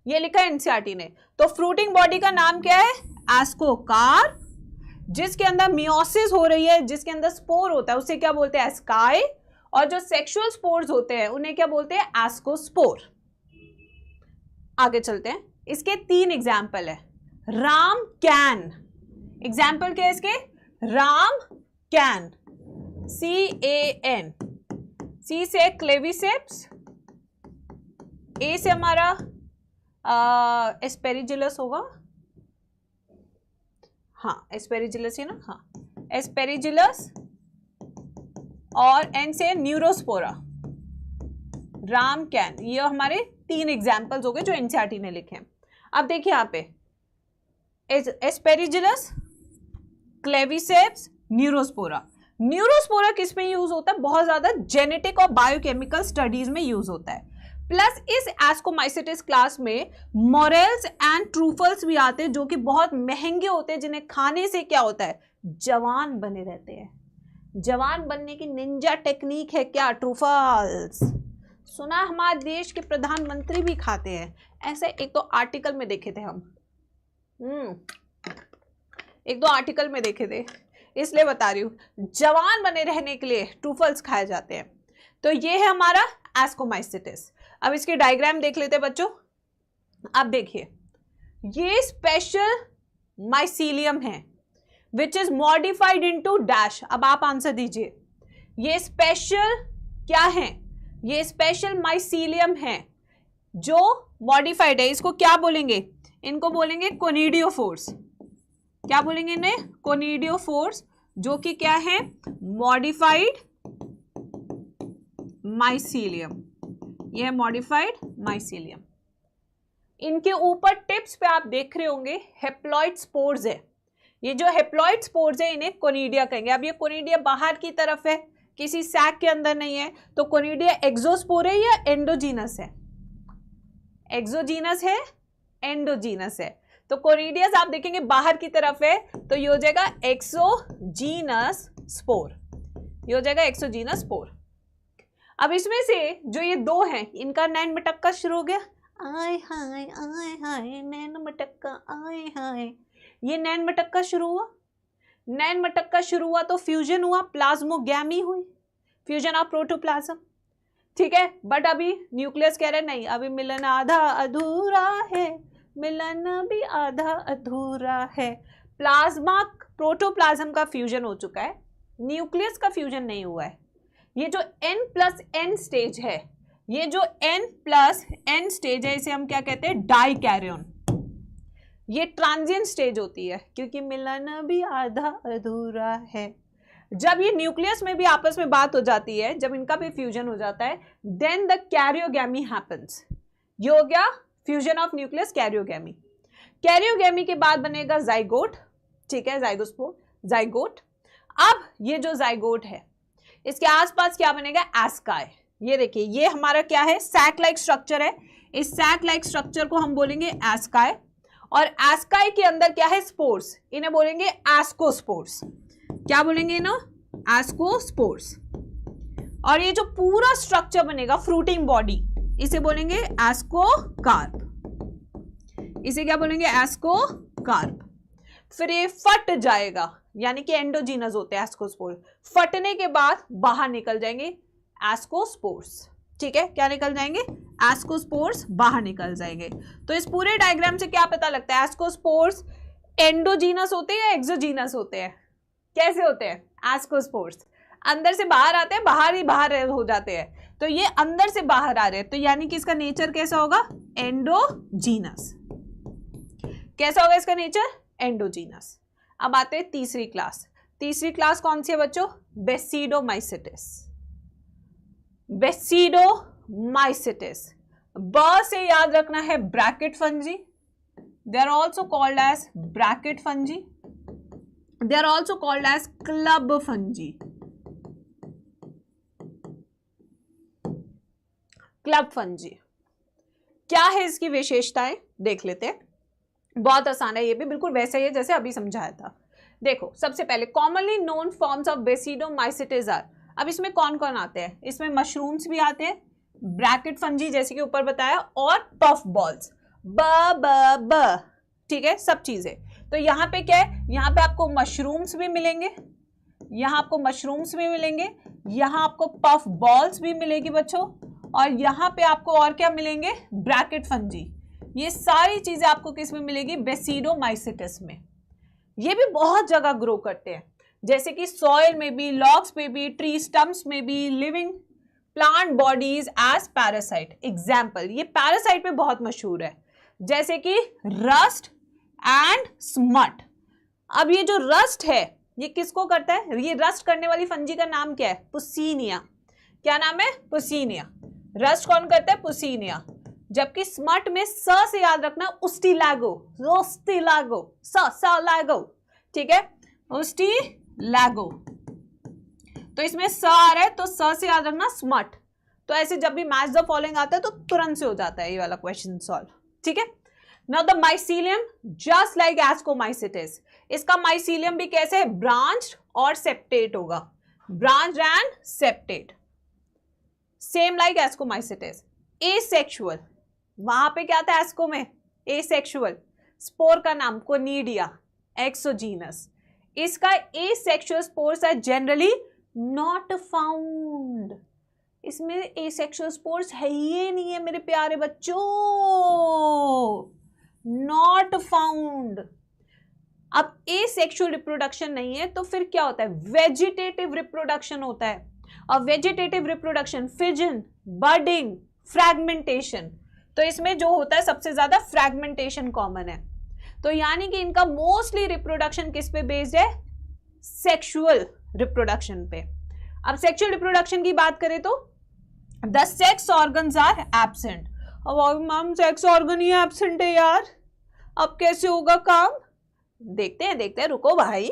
ये लिखा है एनसीईआरटी ने। तो फ्रूटिंग बॉडी का नाम क्या है, एस्कोकार्प। जिसके अंदर मियोसिस हो रही है, जिसके अंदर स्पोर होता है, उसे क्या बोलते हैं, एस्काई। और जो सेक्सुअल स्पोर्स होते हैं उन्हें क्या बोलते हैं, एस्कोस्पोर। आगे चलते हैं, इसके 3 एग्जाम्पल है। राम कैन, एग्जाम्पल क्या है इसके, राम कैन, CAN। सी से क्लेविसेप्स, ए से हमारा एस्पेरिजिलस होगा, हाँ एस्पेरिजिलस है ना, हाँ एस्पेरिजिलस, और एन से न्यूरोस्पोरा। राम कैन, ये हमारे 3 एग्जाम्पल्स हो गए जो एनसीईआरटी ने लिखे हैं। अब देखिए यहाँ पे एस्पेरिजिलस, क्लेविसेप्स, न्यूरोस्पोरा। न्यूरोस्पोरा किस में यूज होता है, बहुत ज्यादा जेनेटिक और बायोकेमिकल स्टडीज में यूज होता है। प्लस इस एस्कोमाइसिटिस क्लास में मोरेल्स एंड ट्रूफल्स भी आते हैं जो कि बहुत महंगे होते हैं, जिन्हें खाने से क्या होता है, जवान बने रहते हैं। जवान बनने की निंजा टेक्निक है क्या, ट्रूफल्स। सुना हमारे देश के प्रधानमंत्री भी खाते हैं, ऐसे एक दो आर्टिकल में देखे थे हम, एक दो आर्टिकल में देखे थे, इसलिए बता रही हूं। जवान बने रहने के लिए ट्रूफल्स खाए जाते हैं। तो ये है हमारा एस्कोमाइसिटिस। अब इसके डायग्राम देख लेते हैं बच्चों। अब देखिए, ये स्पेशल माइसीलियम है which is modified into dash. अब आप आंसर दीजिए, ये स्पेशल क्या है, ये स्पेशल माइसीलियम है जो मॉडिफाइड है। इसको क्या बोलेंगे, इनको बोलेंगे कोनिडियोफोर्स। क्या बोलेंगे इन्हें, कोनिडियोफोर्स, जो कि क्या है, मॉडिफाइड माइसीलियम। ये है मॉडिफाइड माइसीलियम। इनके ऊपर टिप्स पे आप देख रहे होंगे हेप्लॉइड स्पोर्स है। ये जो हेप्लॉइड स्पोर्स है इन्हें कोनिडिया कहेंगे। अब ये कोनिडिया बाहर की तरफ है, किसी सैक के अंदर नहीं है, तो कोनिडिया एक्सोस्पोर है या एंडोजीनस है, एक्सोजीनस है, एंडोजीनस है। तो कोनिडियस आप देखेंगे बाहर की तरफ है, तो ये हो जाएगा एक्सोजीनस स्पोर, ये हो जाएगा एक्सोजीनस स्पोर। अब इसमें से जो ये 2 हैं, इनका नैन मटक्का शुरू हो गया, आय हाय नैन मटक्का आय हाय, ये नैन मटक्का शुरू हुआ। नैन मटक्का शुरू हुआ तो फ्यूजन हुआ, प्लाज्मोगैमी हुई, फ्यूजन ऑफ प्रोटोप्लाज्म, ठीक है। बट अभी न्यूक्लियस कह रहे नहीं, अभी मिलन आधा अधूरा है, मिलन भी आधा अधूरा है। प्लाज्मा प्रोटोप्लाज्म का फ्यूजन हो चुका है, न्यूक्लियस का फ्यूजन नहीं हुआ है। ये जो N+N स्टेज है, ये जो N+N स्टेज है, इसे हम क्या कहते हैं, डाइकैरियन। ये ट्रांजिएंट स्टेज होती है क्योंकि मिलन भी आधा अधूरा है। जब ये न्यूक्लियस में भी आपस में बात हो जाती है, जब इनका भी फ्यूजन हो जाता है, देन द कैरियोगैमी हैपेंस। ये हो गया fusion of nucleus, karyogamy. Karyogamy के बाद बनेगा जाइगोट, ठीक है, जाइगोस्पोर, जाइगोट। अब ये जो जाइगोट है, इसके आसपास क्या बनेगा, एस्काई। ये देखिए, ये हमारा क्या है, सैक लाइक स्ट्रक्चर है। इस सैक लाइक स्ट्रक्चर को हम बोलेंगे एस्काई, और एस्काई के अंदर क्या है, स्पोर्स, इन्हें बोलेंगे एस्कोस्पोर्स। क्या बोलेंगे इन्हें, एस्कोस्पोर्स। और ये जो पूरा स्ट्रक्चर बनेगा फ्रूटिंग बॉडी, इसे बोलेंगे एस्कोकार्प। इसे क्या बोलेंगे, एस्कोकार्प। फिर ये फट जाएगा, यानी कि एंडोजीनस होते हैं एस्कोस्पोर। फटने के बाद बाहर निकल जाएंगे एस्कोस्पोर्स, ठीक है, क्या निकल जाएंगे, एस्कोस्पोर्स बाहर निकल जाएंगे। तो इस पूरे डायग्राम से क्या पता लगता है, एस्कोस्पोर्स एंडोजीनस होते हैं या एक्सोजीनस होते हैं, कैसे होते हैं, एस्कोस्पोर्स अंदर से बाहर आते हैं, बाहर ही बाहर हो जाते हैं। तो ये अंदर से बाहर आ रहे हैं, तो यानी कि इसका नेचर कैसा होगा, एंडोजीनस। कैसा होगा इसका नेचर, एंडोजीनस। अब आते हैं तीसरी क्लास। तीसरी क्लास कौन सी है बच्चों? बेसिडोमाइसिटिस। बेसिडोमाइसिटिस, ब से याद रखना है bracket fungi, they are also called as bracket fungi, they are also called as club fungi. Club fungi क्या है, इसकी विशेषताएं देख लेते हैं। बहुत आसान है, ये भी बिल्कुल वैसे ही है जैसे अभी समझाया था। देखो, सबसे पहले commonly known forms of basidiomycetes are, अब इसमें कौन कौन आते हैं? इसमें मशरूम्स भी आते हैं, ब्रैकेट फंजी जैसे कि ऊपर बताया, और पफ बॉल्स, ब ब ब, ठीक है, सब चीजें। तो यहाँ पे क्या है? यहाँ पे आपको मशरूम्स भी मिलेंगे, यहाँ आपको मशरूम्स भी मिलेंगे, यहाँ आपको पफ बॉल्स भी मिलेगी बच्चों, और यहाँ पे आपको और क्या मिलेंगे? Bracket fungi. ये सारी चीजें आपको किस में मिलेगी? बेसिडोमाइसिटिस में। ये भी बहुत जगह ग्रो करते हैं, जैसे कि सॉइल में भी, लॉग्स में भी, ट्री स्टम्प्स में भी, living plant bodies as parasite. Example, ये पैरासाइट पे बहुत मशहूर है, जैसे कि रस्ट एंड स्मट। अब ये जो रस्ट है ये किसको करता है? ये रस्ट करने वाली फंजी का नाम क्या है? पुसीनिया। क्या नाम है? पुसीनिया। रस्ट कौन करता है? पुसीनिया। जबकि स्मट में स से याद रखना उस्टिलागो, रोस्टिलागो, स लागो, ठीक है, उस्टिलागो। तो इसमें स आ रहा है तो स से याद रखना स्मट। तो ऐसे जब भी मैच द फॉलोइंग आता है तो तुरंत से हो जाता है ये वाला क्वेश्चन सॉल्व, ठीक है। Now the mycelium just like ascomycetes, इसका माइसीलियम भी कैसे है? ब्रांच्ड और सेप्टेट होगा, branch and septate, same like ascomycetes. Asexual, वहां पे क्या था एस्को में? एसेक्सुअल। स्पोर का नाम कोनिडिया, एक्सोजीनस। इसका asexual spores are generally not found, इसमें एसेक्सुअल स्पोर्स है ही नहीं है मेरे प्यारे बच्चों, नॉट फाउंड। अब एसेक्सुअल रिप्रोडक्शन नहीं है तो फिर क्या होता है? वेजिटेटिव रिप्रोडक्शन होता है। और वेजिटेटिव रिप्रोडक्शन, फिजन, बर्डिंग, फ्रैगमेंटेशन, तो इसमें जो होता है सबसे ज्यादा फ्रैगमेंटेशन कॉमन है। तो यानी कि इनका मोस्टली रिप्रोडक्शन किस पे बेस्ड है? सेक्सुअल रिप्रोडक्शन पे। अब सेक्सुअल रिप्रोडक्शन की बात करें तो the sex organs are absent. अब मैम सेक्स ऑर्गन ही एब्सेंट है यार, अब कैसे होगा काम? देखते हैं, रुको भाई।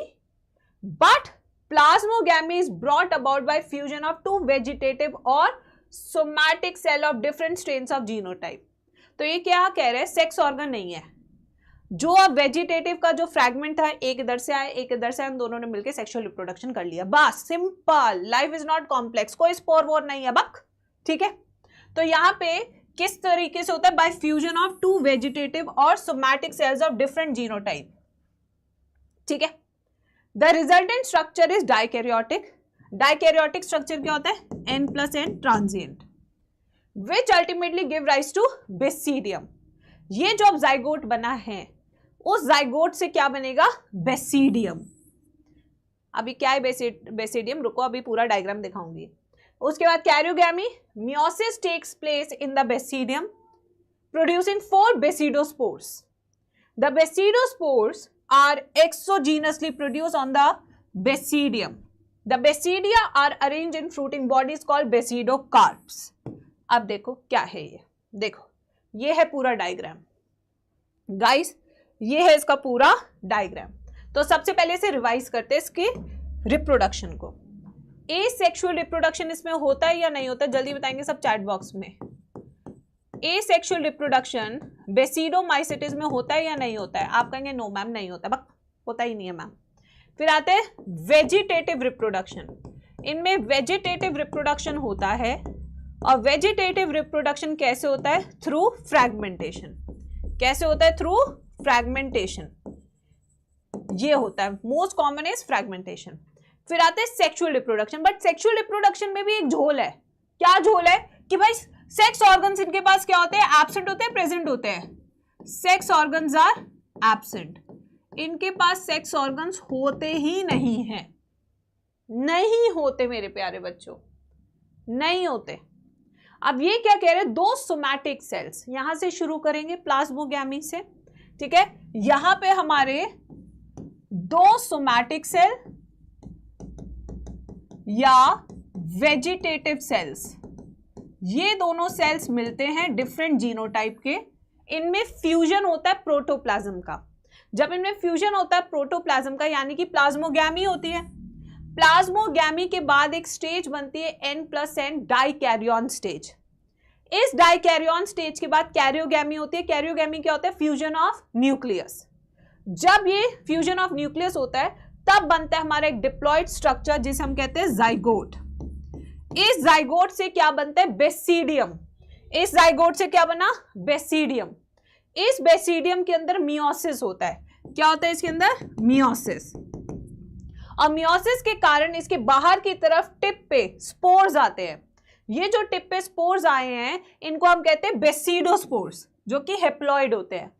But plasmogamy is brought about by fusion of two vegetative और somatic cell of different strains of genotype. तो ये क्या कह रहे हैं? सेक्स ऑर्गन नहीं है, जो अब वेजिटेटिव का जो फ्रैगमेंट था, एक इधर से आया एक इधर से आया, दोनों ने मिलकर सेक्सुअल रिप्रोडक्शन कर लिया, बस simple. Life is not complex, कोई स्पोर वोर नहीं है बक, ठीक है। तो यहाँ पे किस तरीके से होता है? By fusion of two vegetative और somatic cells of different genotype, ठीक है। The resultant structure is dikaryotic. Dikaryotic structure क्या होता है? N+N transient, which ultimately give rise to basidium. ये जो अब जाइगोट बना है, उस जाइगोट से क्या बनेगा? बेसिडियम। अभी क्या है बेसिडियम? रुको, अभी पूरा डायग्राम दिखाऊंगी। उसके बाद karyogamy, meiosis takes place in the basidium producing 4 basidiospores. The basidiospores are exogenously produced on the basidium. The basidia are arranged in fruiting bodies called basidocarps. अब देखो क्या है ये, देखो ये है पूरा डायग्राम गाइस, ये है इसका पूरा डायग्राम। तो सबसे पहले से रिवाइज करते हैं इसके रिप्रोडक्शन को। एसेक्सुअल रिप्रोडक्शन इसमें होता है या नहीं होता है? जल्दी बताएंगे सब चैट बॉक्स में। एसेक्सुअल रिप्रोडक्शन बेसिडोमाइसिटिस में होता है या नहीं होता है? आप कहेंगे नो मैम नहीं होता, बक होता ही नहीं है मैम। फिर आते हैं वेजिटेटिव रिप्रोडक्शन, इनमें वेजिटेटिव रिप्रोडक्शन होता है। और वेजिटेटिव रिप्रोडक्शन कैसे होता है? Through fragmentation. कैसे होता है? थ्रू फ्रैगमेंटेशन, ये होता है। Most common is fragmentation. फिर आते हैं sexual reproduction, but sexual reproduction में भी एक झोल है। क्या झोल है? कि भाई सेक्स ऑर्गन्स इनके पास क्या होते हैं? एब्सेंट होते हैं, प्रेजेंट होते हैं? सेक्स ऑर्गन्स आर एब्सेंट, इनके पास सेक्स ऑर्गन्स होते ही नहीं हैं, नहीं होते मेरे प्यारे बच्चों, नहीं होते। अब ये क्या कह रहे हैं? 2 सोमैटिक सेल्स, यहां से शुरू करेंगे प्लाज्मोगैमी से, ठीक है। यहां पे हमारे 2 सोमैटिक सेल या वेजिटेटिव सेल्स, ये दोनों सेल्स मिलते हैं डिफरेंट जीनोटाइप के, इनमें फ्यूजन होता है प्रोटोप्लाज्म का। जब इनमें फ्यूजन होता है प्रोटोप्लाज्म का यानी कि प्लाज्मोगैमी होती है, प्लाज्मोगैमी के बाद एक स्टेज बनती है N+N डाइकैरियन स्टेज। इस डाइकैरियन स्टेज के बाद कैरियोगैमी होती है। कैरियोगैमी क्या होता है? Fusion of nucleus. जब ये फ्यूजन ऑफ न्यूक्लियस होता है तब बनता है हमारा एक डिप्लॉइड स्ट्रक्चर जिसे हम कहते हैं जाइगोट। इस जाइगोट से क्या बनता है? बेसिडियम। इस जाइगोट से क्या बना? बेसिडियम। इस बेसिडियम के अंदर मियोसिस होता है। क्या होता है इसके अंदर? मियोसिस। और मियोसिस के कारण इसके बाहर की तरफ टिप पे स्पोर्स आते हैं। ये जो टिप पे स्पोर्स आए हैं इनको हम कहते हैं बेसिडोस्पोर्स, जो कि हेप्लॉइड होते हैं।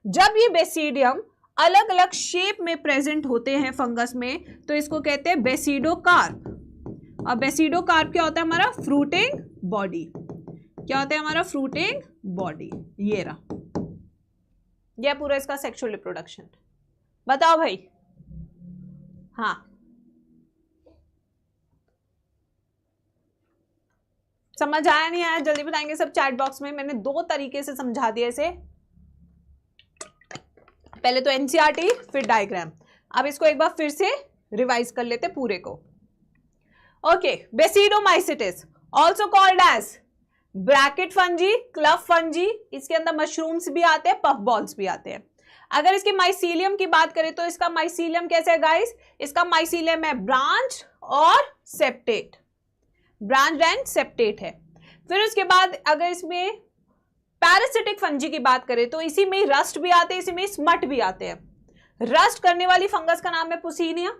जब ये बेसिडियम अलग अलग शेप में प्रेजेंट होते हैं फंगस में तो इसको कहते हैं बेसिडोकार्प। और बेसिडोकार्प क्या होता है? हमारा फ्रूटिंग बॉडी। क्या होता है हमारा? Fruiting body. ये रहा, यह पूरा इसका सेक्सुअल रिप्रोडक्शन। बताओ भाई। हाँ, समझ आया नहीं आया? जल्दी बताएंगे सब चैट बॉक्स में। मैंने 2 तरीके से समझा दिया इसे, पहले तो एनसीईआरटी फिर डायग्राम। अब इसको एक बार फिर से रिवाइज कर लेते पूरे को। Okay, basidiomycetes also called as bracket fungi, club fungi. इसके अंदर मशरूम्स भी आते हैं, पफ बॉल्स भी आते हैं। अगर इसके माइसीलियम की बात करें तो इसका माइसीलियम कैसे है गाइस? इसका माइसीलियम है ब्रांच और सेप्टेट, ब्रांच एंड सेप्टेट है। फिर उसके बाद अगर इसमें पैरासिटिक फंजी की बात करें तो इसी में रस्ट भी आते हैं, इसी में स्मट भी आते हैं। रस्ट करने वाली फंगस का नाम है पुसीनिया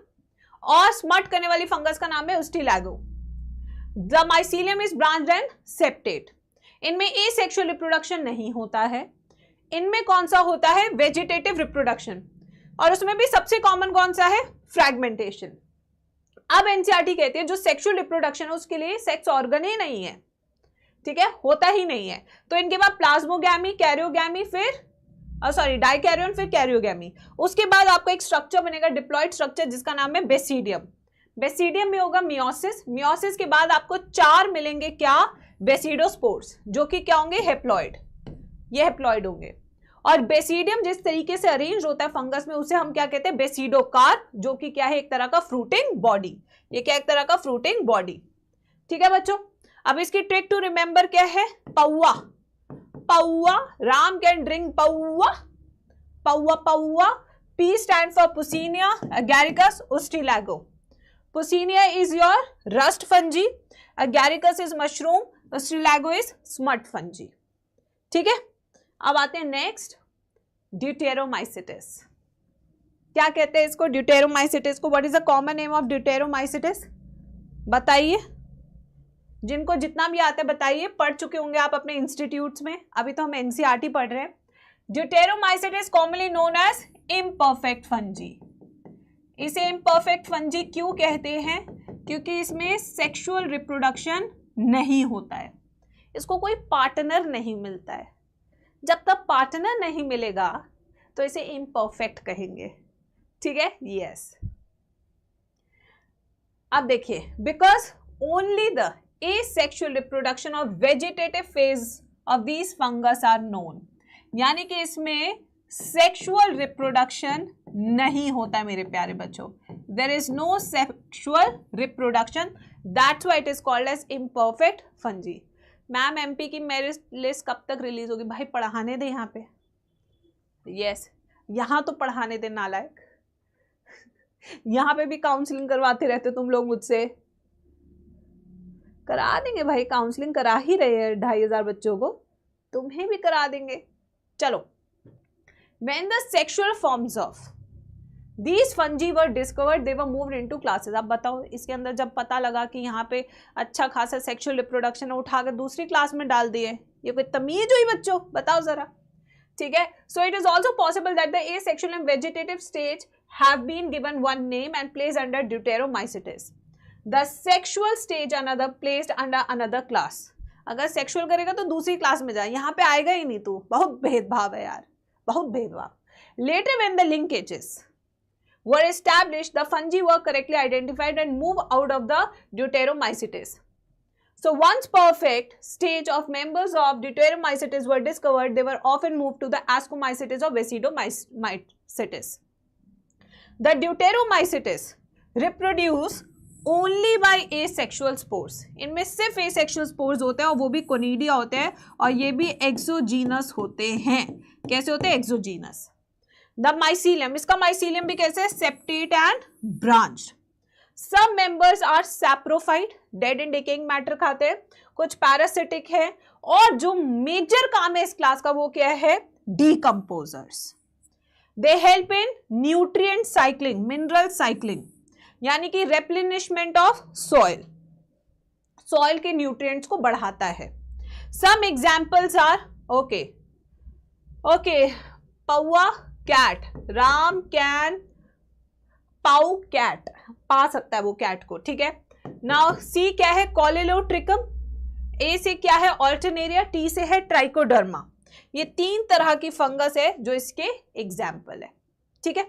और स्मट करने वाली फंगस का नाम है Ustilago. The mycelium is branch and septate. इनमें एसेक्सुअल रिप्रोडक्शन नहीं होता है। इनमें कौन सा होता है? Vegetative reproduction. और उसमें भी सबसे कॉमन कौन सा है? फ्रैगमेंटेशन। अब एनसीईआरटी कहती है जो सेक्सुअल रिप्रोडक्शन है उसके लिए सेक्स ऑर्गन ही नहीं है, ठीक है, होता ही नहीं है। तो इनके बाद प्लाज्मोगैमी, कैरियोगैमी, फिर डाइकैरियन, फिर कैरियोगैमी। उसके बाद आपका एक स्ट्रक्चर बनेगा डिप्लॉइड स्ट्रक्चर जिसका नाम है बेसिडियम। बेसिडियम में होगा मियोसिस। मियोसिस के बाद आपको 4 मिलेंगे क्या? बेसिडोस्पोर्स, जो कि क्या होंगे? हेप्लॉइड। ये हेप्लॉइड होंगे। और बेसिडियम जिस तरीके से अरेंज होता है फंगस में उसे हम क्या कहते हैं? बेसिडोकार्प, जो कि क्या है? एक तरह का फ्रूटिंग बॉडी। ये क्या? एक तरह का फ्रूटिंग बॉडी। ठीक है बच्चों। अब इसकी ट्रिक टू रिमेंबर क्या है? पौवा। पौवा, राम कैन ड्रिंक पौवा। पौवा पौवा। P stand for Pusinia, Agaricus, Ustilago. Pusinia is your rust fungi, Agaricus is mushroom, Ustilago is smut fungi. ठीक है, अब आते हैं नेक्स्ट, ड्यूटेरोमाइसिटिस। क्या कहते हैं इसको? ड्यूटेरोमाइसिटिस को। What is the common name of deuteromycetes? बताइए, जिनको जितना भी आता है बताइए। पढ़ चुके होंगे आप अपने इंस्टीट्यूट्स में, अभी तो हम एनसीईआरटी पढ़ रहे हैं। Deuteromycetes commonly known as imperfect fungi. इसे इम्परफेक्ट फंजी क्यों कहते हैं? क्योंकि इसमें सेक्सुअल रिप्रोडक्शन नहीं होता है, इसको कोई पार्टनर नहीं मिलता है। जब तक पार्टनर नहीं मिलेगा तो इसे इम्परफेक्ट कहेंगे, ठीक है? यस। अब देखिए, because only the asexual reproduction of vegetative phase of these fungus are known, यानी कि इसमें सेक्सुअल रिप्रोडक्शन नहीं होता है मेरे प्यारे बच्चों। There is no sexual reproduction, that's why it is called as imperfect fungi. Ma'am MP की मेरिट लिस्ट कब तक रिलीज होगी? भाई पढ़ाने दे यहाँ पे। यस, यहाँ तो पढ़ाने दे नालायक। यहाँ पे भी काउंसलिंग करवाते रहते तुम लोग मुझसे। करा देंगे भाई, काउंसलिंग करा ही रहे हैं 2500 बच्चों को, तुम्हें भी करा देंगे। चलो, when the sexual forms of these fungi were discovered, they were moved into classes। अब बताओ, इसके अंदर जब पता लगा कि यहाँ पे अच्छा खासा सेक्सुअल रिप्रोडक्शन है, उठाकर दूसरी क्लास में डाल दिए। ये कोई तमीज हुई बच्चों? बताओ जरा, ठीक है? So it is also possible that the asexual and vegetative stage have been given one name and placed under deuteromycetes. The sexual stage another placed under another class। अगर सेक्सुअल करेगा तो दूसरी क्लास में जाए, यहाँ पे आएगा ही नहीं तू। बहुत भेदभाव है यार, बहुत भेदभाव। Later when the linkages were established, the fungi were correctly identified and moved out of the Deuteromycetes. So once perfect stage of members of Deuteromycetes were discovered, they were often moved to the Ascomycetes or Basidiomycetes. The Deuteromycetes reproduce only by asexual spores. इनमें सिर्फ asexual spores होते हैं और वो भी कोनिडिया होते हैं और ये भी exogenous होते हैं. कैसे होते हैं? exogenous. The mycelium, इसका mycelium भी कैसे है? septate and branched. Some members are saprophyte, dead and decaying matter खाते हैं, कुछ parasitic है और जो major काम है इस क्लास का वो क्या है? decomposers. They help in nutrient cycling, mineral cycling, यानी कि replenishment of soil. Soil के nutrients को बढ़ाता है. Some examples are okay, paua cat, ram can पाउ कैट, पा सकता है वो कैट को, ठीक है. नाउ सी क्या है? कॉलेलोट्रिकम. ए से क्या है? ऑल्टरनेरिया. टी से है ट्राइकोडर्मा. ये 3 तरह की फंगस है जो इसके एग्जाम्पल है, ठीक है.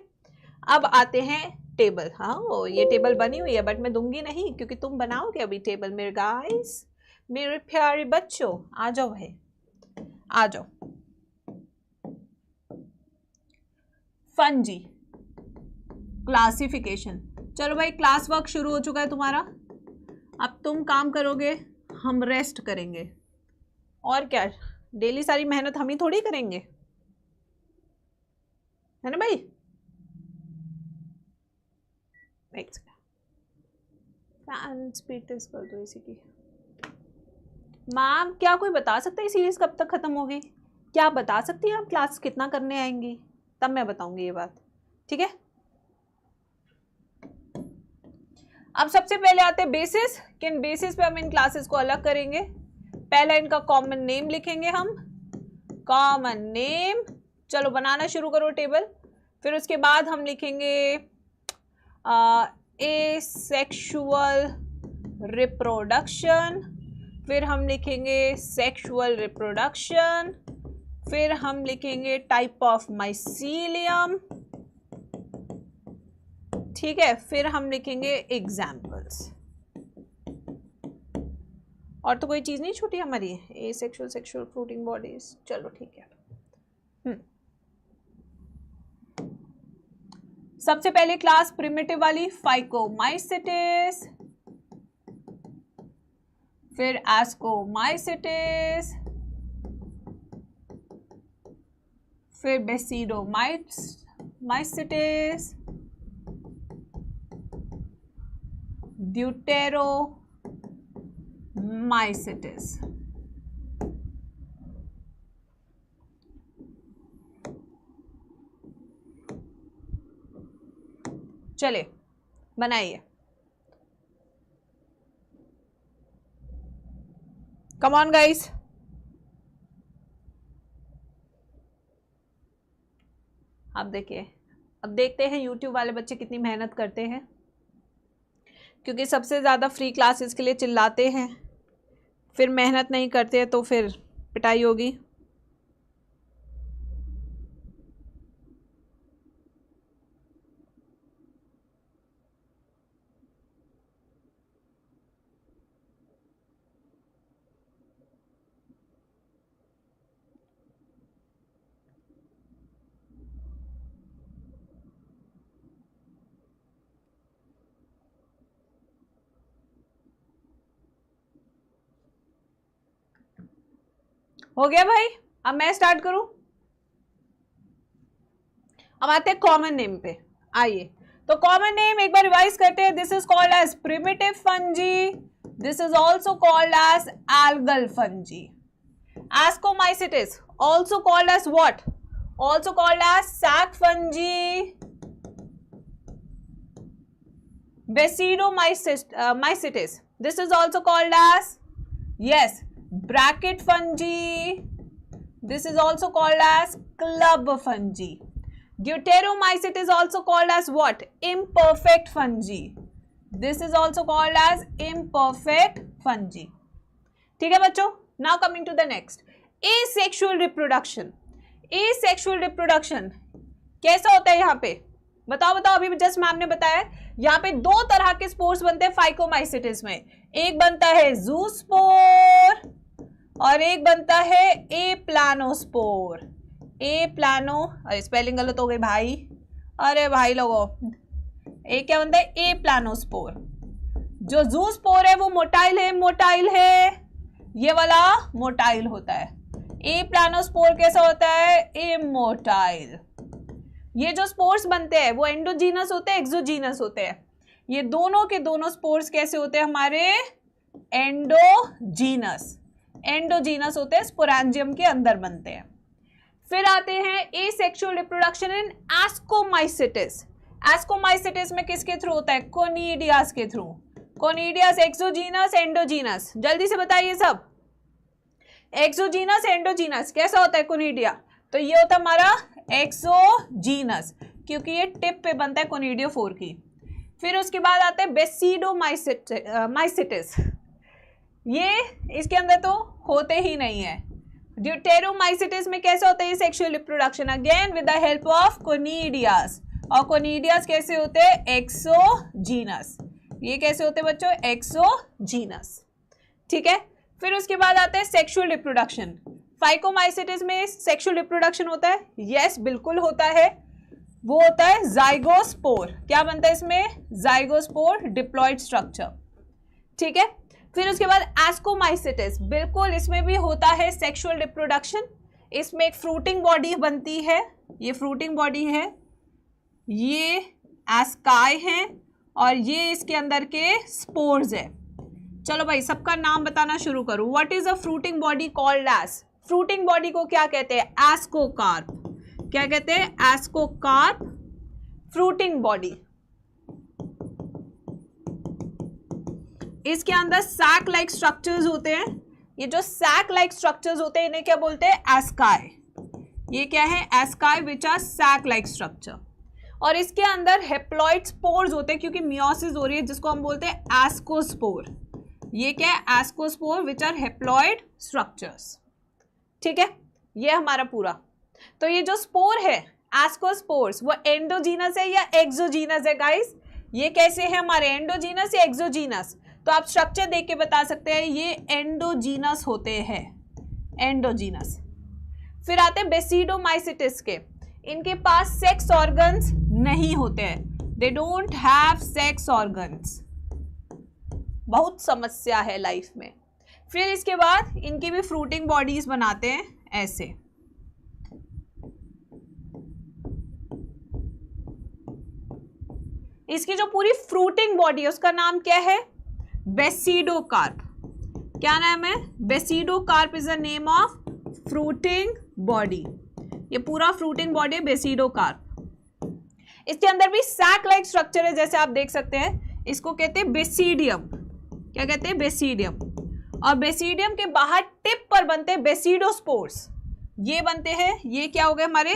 अब आते हैं टेबल. हाँ, ये टेबल बनी हुई है बट मैं दूंगी नहीं क्योंकि तुम बनाओगे अभी टेबल. मेरे गाइस, मेरे प्यारे बच्चों, आ जाओ भाई, आ जाओ. Fungi classification. चलो भाई, क्लास वर्क शुरू हो चुका है तुम्हारा. अब तुम काम करोगे, हम रेस्ट करेंगे. और क्या, डेली सारी मेहनत हम ही थोड़ी करेंगे, है ना भाई? फैन स्पीड टेस्ट कर दो इसी की. मैम, क्या कोई बता सकता है सीरीज कब तक खत्म होगी? क्या बता सकती है आप क्लास कितना करने आएंगी? तब मैं बताऊंगी ये बात, ठीक है. अब सबसे पहले आते हैं बेसिस. किन बेसिस पे हम इन क्लासेस को अलग करेंगे? पहला इनका कॉमन नेम लिखेंगे हम. कॉमन नेम, चलो बनाना शुरू करो टेबल. फिर उसके बाद हम लिखेंगे एसेक्सुअल रिप्रोडक्शन. फिर हम लिखेंगे सेक्सुअल रिप्रोडक्शन. फिर हम लिखेंगे टाइप ऑफ माइसीलियम, ठीक है. फिर हम लिखेंगे एग्जाम्पल्स. और तो कोई चीज नहीं छूटी हमारी. Asexual, sexual, fruiting bodies. चलो ठीक है. सबसे पहले क्लास प्रिमिटिव वाली फाइकोमाइसिटिस, फिर एस्कोमाइसिटिस, फिर बेसिडोमाइसिटिस, ड्यूटेरोमाइसिटिस. चलिए बनाइए. Come on guys. अब देखिए, अब देखते हैं YouTube वाले बच्चे कितनी मेहनत करते हैं, क्योंकि सबसे ज़्यादा फ्री क्लासेस के लिए चिल्लाते हैं, फिर मेहनत नहीं करते हैं तो फिर पिटाई होगी. हो गया भाई? अब मैं स्टार्ट करूं. अब आते हैं कॉमन नेम पे. आइए, तो कॉमन नेम एक बार रिवाइज करते हैं. This is called as primitive fungi. This is also called as algal fungi. Ascomycetes also called as what? Also called as sac fungi. Basidiomycetes. This is also called as, yes, bracket fungi. This is also called as club fungi. Deuteromycetes is also called as what? Imperfect fungi. This is also called as imperfect fungi. ठीक है बच्चों? Now coming to the next. Asexual reproduction. Asexual reproduction कैसा होता है यहाँ पे? बताओ बताओ, अभी जस्ट मैम ने बताया यहाँ पे 2 तरह के स्पोर्स बनते हैं फाइकोमाइसिटिस में, एक बनता है ज़ूस्पोर और एक बनता है ए प्लानोस्पोर। ए प्लानो, अरे स्पेलिंग गलत हो गई भाई, अरे भाई लोगों, ए क्या बनता है, ए प्लानोस्पोर। जो ज़ूस्पोर है वो मोटाइल है, मोटाइल है, ये वाला मोटाइल होता है। ए प्लानोस्पोर कैसा होता है, इमोटाइल। ये जो स्पोर्स बनते हैं वो एंडोजीनस होते हैं, एक्सोजीनस होते हैं। ये दोनों के दोनों स्पोर्स कैसे होते हैं हमारे, एंडोजीनस। एंडोजीनस होते हैं, स्पोरेंजियम के अंदर बनते हैं। फिर आते हैं asexual reproduction in ascomycetes. Ascomycetes में किसके थ्रू होता है, कोनिडियास के थ्रू। कोनिडियास एक्सोजीनस, एंडोजीनस, जल्दी से बताइए सब। एक्सोजीनस, एंडोजीनस, कैसा होता है कोनिडिया, तो ये होता है हमारा एक्सोजीनस, क्योंकि ये टिप पे बनता है कोनिडियोफोर की। फिर उसके बाद आते हैं बेसिडोमाइसिटिस, ये इसके अंदर तो होते ही नहीं है। ड्यूटेरोमाइसिटिस में कैसे होता है sexual reproduction, again with the help of conidias. और कोनिडियास कैसे होते हैं, एक्सोजीनस। ये कैसे होते हैं बच्चों, एक्सोजीनस, ठीक है। फिर उसके बाद आता है सेक्सुअल रिप्रोडक्शन। फाइकोमाइसिटिस में सेक्सुअल रिप्रोडक्शन होता है, यस बिल्कुल होता है, वो होता है जाइगोस्पोर। क्या बनता है इसमें, जाइगोस्पोर डिप्लॉयड स्ट्रक्चर, ठीक है। फिर उसके बाद एस्कोमाइसिटिस, बिल्कुल इसमें भी होता है सेक्सुअल रिप्रोडक्शन। इसमें एक फ्रूटिंग बॉडी बनती है, ये फ्रूटिंग बॉडी है, ये एस्काई है और ये इसके अंदर के स्पोर्स है। चलो भाई सबका नाम बताना शुरू करो। What is a fruiting body called as, fruiting body को क्या कहते हैं, एस्कोकार्प। क्या कहते हैं, एस्कोकार्प फ्रूटिंग बॉडी। इसके अंदर सैक लाइक स्ट्रक्चर्स होते हैं। ये जो सैक लाइक स्ट्रक्चर्स होते हैं इन्हें क्या बोलते हैं, एस्काई। ये क्या है, asci which are sac like structure. और इसके अंदर हेप्लॉइड स्पोर्स होते हैं, क्योंकि मियोसिस हो रही है, जिसको हम बोलते हैं एस्कोस्पोर। ये क्या है, ascospore which are haploid structures, ठीक है। ये हमारा पूरा, तो ये जो स्पोर है एस्कोस्पोर्स, वो एंडोजीनस है या एक्सोजीनस है गाइस, ये कैसे है हमारे, एंडोजीनस या एक्सोजीनस। तो आप स्ट्रक्चर देख के बता सकते हैं, ये एंडोजीनस होते हैं, एंडोजीनस। फिर आते हैं बेसिडोमाइसिटिस के, इनके पास सेक्स ऑर्गन्स नहीं होते हैं, they don't have sex organs, बहुत समस्या है लाइफ में। फिर इसके बाद इनकी भी फ्रूटिंग बॉडीज बनाते हैं ऐसे, इसकी जो पूरी फ्रूटिंग बॉडी है उसका नाम क्या है, बेसिडोकार्प। क्या नाम है, basidiocarp is the name of fruiting body. ये पूरा फ्रूटिंग बॉडी है बेसिडोकार्प। इसके अंदर भी सैक लाइक स्ट्रक्चर है, जैसे आप देख सकते हैं, इसको कहते हैं बेसिडियम। क्या कहते हैं, बेसिडियम। और बेसिडियम के बाहर टिप पर बनते हैं बेसिडोस्पोर्स, ये बनते हैं, ये क्या हो गए हमारे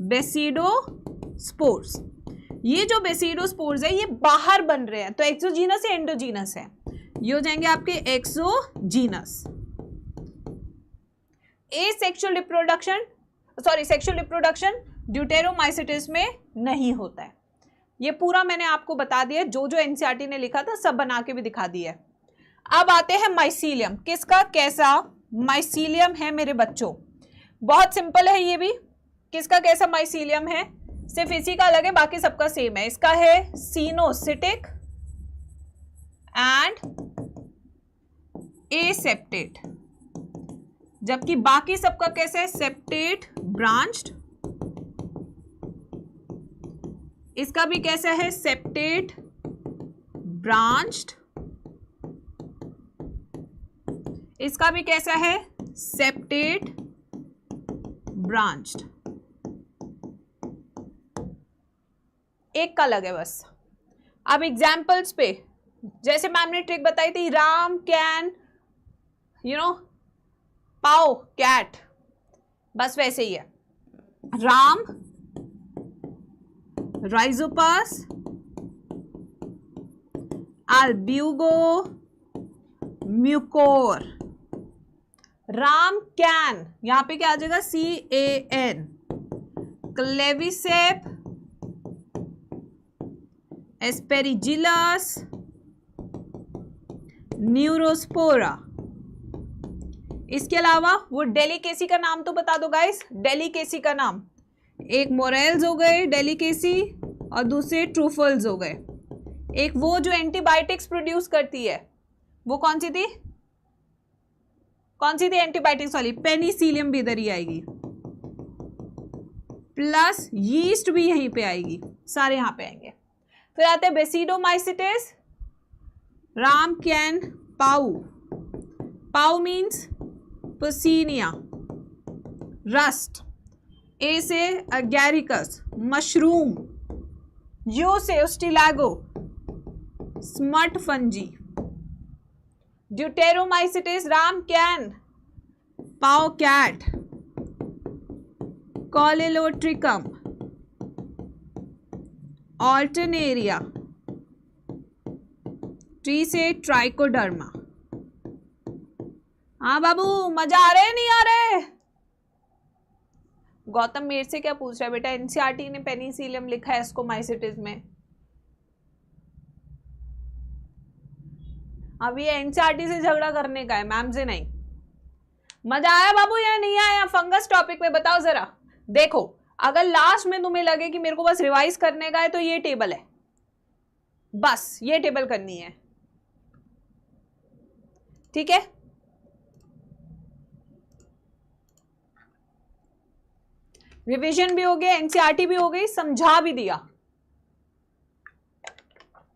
बेसिडोस्पोर्स। ये जो बेसिडोस्पोर्स है ये बाहर बन रहे हैं, तो एक्सोजीनस या एंडोजीनस है, ये हो जाएंगे आपके exogenous. Asexual reproduction, sorry sexual reproduction deuteromycetes में नहीं होता है। ये पूरा मैंने आपको बता दिया, जो जो एनसीईआरटी ने लिखा था सब बना के भी दिखा दिया है। अब आते हैं माइसीलियम, किसका कैसा माइसीलियम है मेरे बच्चों, बहुत सिंपल है ये भी। किसका कैसा माइसीलियम है, सिर्फ इसी का अलग है, बाकी सबका सेम है। इसका है सिनोसिटिक एंड एसेप्टेट, जबकि बाकी सबका कैसा है, सेप्टेट ब्रांच्ड। इसका भी कैसा है, सेप्टेट ब्रांच्ड। इसका भी कैसा है, सेप्टेट ब्रांच्ड। एक का अलग है बस। अब एग्जाम्पल्स पे, जैसे मैम ने ट्रिक बताई थी, राम कैन पाओ कैट, बस वैसे ही है। Ram Rhizopus Albugo Mucor. Ram can, यहां पे क्या आ जाएगा, CAN। क्लेविसेप एस्पेरिजिलस, न्यूरोस्पोरा। इसके अलावा वो डेलिकेसी का नाम तो बता दो गाइस, डेलिकेसी का नाम। एक मोरेल्स हो गए डेलिकेसी, और दूसरे ट्रूफल्स हो गए। एक वो जो एंटीबायोटिक्स प्रोड्यूस करती है, वो कौन सी थी, कौन सी थी एंटीबायोटिक्स वाली? पेनिसिलियम भी इधर ही आएगी, प्लस यीस्ट भी यहीं पे आएगी, सारे यहां पे आएंगे। फिर आते हैं बेसिडोमाइसिटिस, रामकैन पाउ। पाउ मीन्स पसीनिया, रस्ट। ए से अगैरिकस, मशरूम। यू से स्टिलागो, स्मट फंजी। ड्यूटेरोमाइसिटिस, रामकैन पाउ कैट, कॉलेलोट्रिकम, ऑल्टरनेरिया। ट्री से ट्राइकोडर्मा। हाँ बाबू, मजा आ रहे नहीं आ रहे? गौतम मेरे से क्या पूछ रहा है बेटा? एनसीईआरटी ने पेनिसिलियम लिखा है एस्कोमाइसिटिस में। अब ये एनसीईआरटी से झगड़ा करने का है, मैम से नहीं। मजा आया बाबू या नहीं आया? फंगस टॉपिक में बताओ जरा। देखो, अगर लास्ट में तुम्हें लगे कि मेरे को बस रिवाइज करने का है, तो ये टेबल है, बस ये टेबल करनी है, ठीक है? रिवीजन भी हो गया, एनसीईआरटी भी हो गई, समझा भी दिया,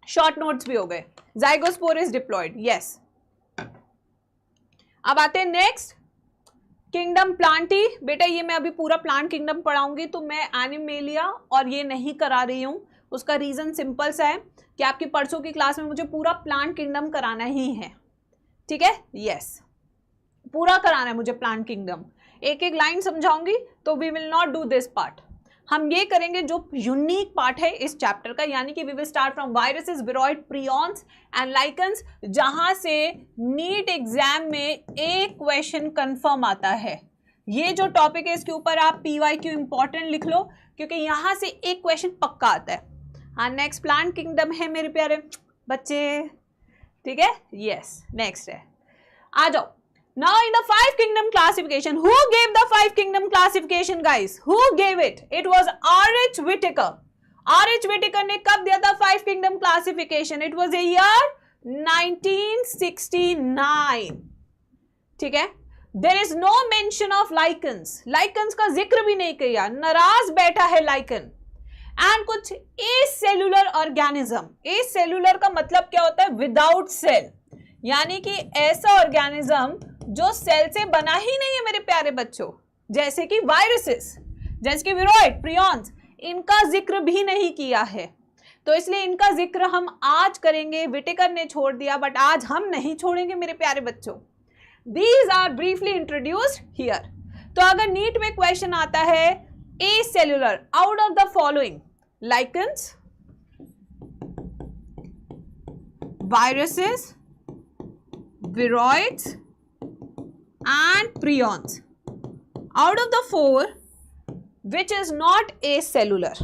शॉर्ट नोट्स भी हो गए। जाइगोस्पोरिस डिप्लॉयड, यस। अब आते हैं नेक्स्ट, किंगडम प्लांटी। बेटा ये मैं अभी पूरा प्लांट किंगडम पढ़ाऊंगी, तो मैं एनिमेलिया और ये नहीं करा रही हूं। उसका रीजन सिंपल सा है कि आपकी परसों की क्लास में मुझे पूरा प्लांट किंगडम कराना ही है, ठीक है? यस, पूरा कराना है मुझे प्लांट किंगडम। एक एक लाइन समझाऊंगी, तो we will not do this part. हम ये करेंगे जो यूनिक पार्ट है इस चैप्टर का, यानी कि we will start from viruses, viroid, prions and lichens, जहां से नीट एग्जाम में एक क्वेश्चन कंफर्म आता है। ये जो टॉपिक है इसके ऊपर आप PYQ इंपॉर्टेंट लिख लो, क्योंकि यहां से एक क्वेश्चन पक्का आता है। हाँ, नेक्स्ट प्लांट किंगडम है मेरे प्यारे बच्चे, ठीक है? यस, नेक्स्ट है, आ जाओ। Now in the 5 kingdom classification, who gave the 5 kingdom classification guys? Who gave it? It was R.H. Whitaker. R.H. Whitaker ने कब दिया था 5 kingdom classification? It was a year 1969. ठीक है? There is no mention of lichens. Lichens का जिक्र भी नहीं किया, नाराज बैठा है lichen. And कुछ acellular organism. Acellular का मतलब क्या होता है? Without cell. यानी कि ऐसा ऑर्गेनिज्म जो सेल से बना ही नहीं है मेरे प्यारे बच्चों, जैसे कि वायरसेस, जैसे कि विरोइड, प्रियॉन्स, इनका जिक्र भी नहीं किया है। तो इसलिए इनका जिक्र हम आज करेंगे। विटेकर ने छोड़ दिया, बट आज हम नहीं छोड़ेंगे मेरे प्यारे बच्चों। These are briefly introduced here. तो अगर नीट में क्वेश्चन आता है acellular out of the following, lichens, viruses, viroids and prions, out of the 4 which is not acellular,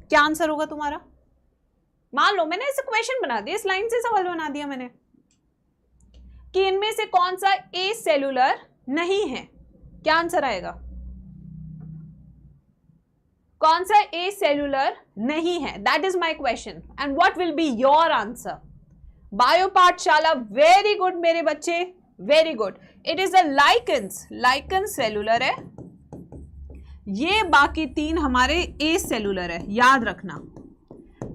क्या आंसर होगा तुम्हारा? मान लो मैंने ऐसे क्वेश्चन बना दिया, इस लाइन से सवाल बना दिया मैंने कि इनमें से कौन सा acellular नहीं है, क्या आंसर आएगा? कौन सा acellular नहीं है? That is my question and what will be your answer? Bio Pathshala, very good मेरे बच्चे, very good. It is a lichens, lichen cellular है, ये बाकी 3 हमारे ए सेलुलर है, याद रखना।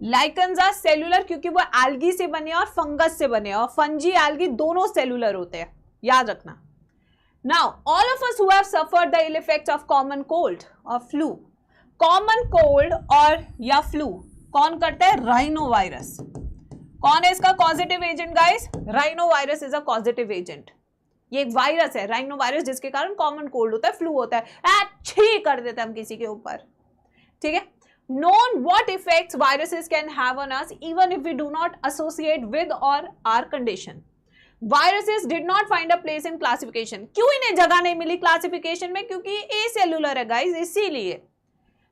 लाइकन्स आर सेलुलर क्योंकि वो एल्गी से बने और फंगस से बने, और फंजी एल्गी दोनों सेलुलर होते हैं, याद रखना। Now all of us who have suffered the ill effects of common cold और फ्लू, कॉमन कोल्ड और या फ्लू कौन करता है? Rhinovirus. कौन है इसका causative agent guys? Rhinovirus is a causative agent. ये एक वायरस है, राइनो वायरस, जिसके कारण कॉमन कोल्ड होता है, फ्लू होता है, अच्छी कर देते हैं हम किसी के ऊपर, ठीक है? known what effects viruses can have on us even if we do not associate with or our condition. Viruses did not find a place in classification. क्यों इन्हें जगह नहीं मिली क्लासिफिकेशन में? क्योंकि acellular है गाइस, इसीलिए,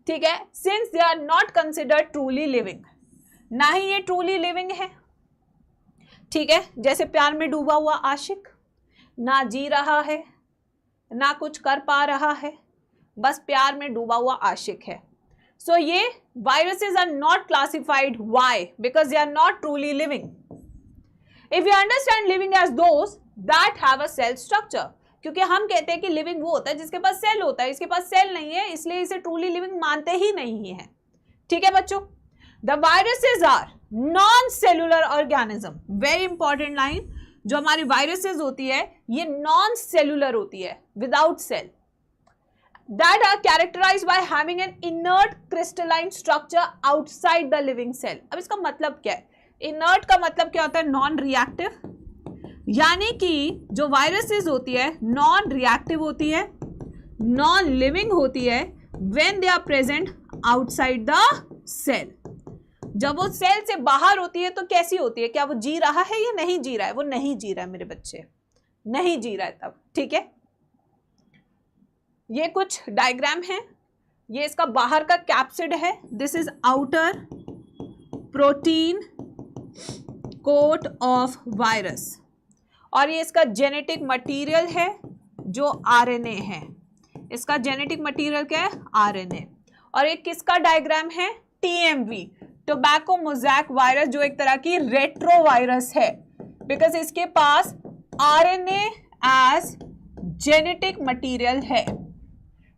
ठीक है? Since they are not considered truly living. ना ही ये ट्रूली लिविंग है, ठीक है। जैसे प्यार में डूबा हुआ आशिक ना जी रहा है ना कुछ कर पा रहा है, बस प्यार में डूबा हुआ आशिक है। सो ये viruses are not classified. Why? Because they are not truly living. If you understand living as those that have a cell structure, क्योंकि हम कहते हैं कि लिविंग वो होता है जिसके पास सेल होता है, इसके पास सेल नहीं है, इसलिए इसे ट्रूली लिविंग मानते ही नहीं है, ठीक है बच्चों। The viruses are non cellular organism, very important line, जो हमारी वायरसेस होती है ये नॉन सेलुलर होती है, without cell, that are characterized by having an inert crystalline structure outside the living cell। अब इसका मतलब क्या है? inert का मतलब क्या होता है? नॉन रिएक्टिव, यानी कि जो वायरसेस होती है नॉन रिएक्टिव होती है, नॉन लिविंग होती है when they are present outside the cell। जब वो सेल से बाहर होती है तो कैसी होती है? क्या वो जी रहा है या नहीं जी रहा है? वो नहीं जी रहा है मेरे बच्चे, नहीं जी रहा है तब, ठीक है। ये कुछ डायग्राम है, ये इसका बाहर का कैप्सिड है, this is outer protein coat of virus, और ये इसका जेनेटिक मटेरियल है जो आरएनए है, इसका जेनेटिक मटेरियल क्या है? आरएनए। और एक किसका डायग्राम है? टीएमवी, टोबैको मोज़ैक वायरस, जो एक तरह की रेट्रो वायरस है, बिकॉज इसके पास आरएनए एज जेनेटिक मटेरियल है।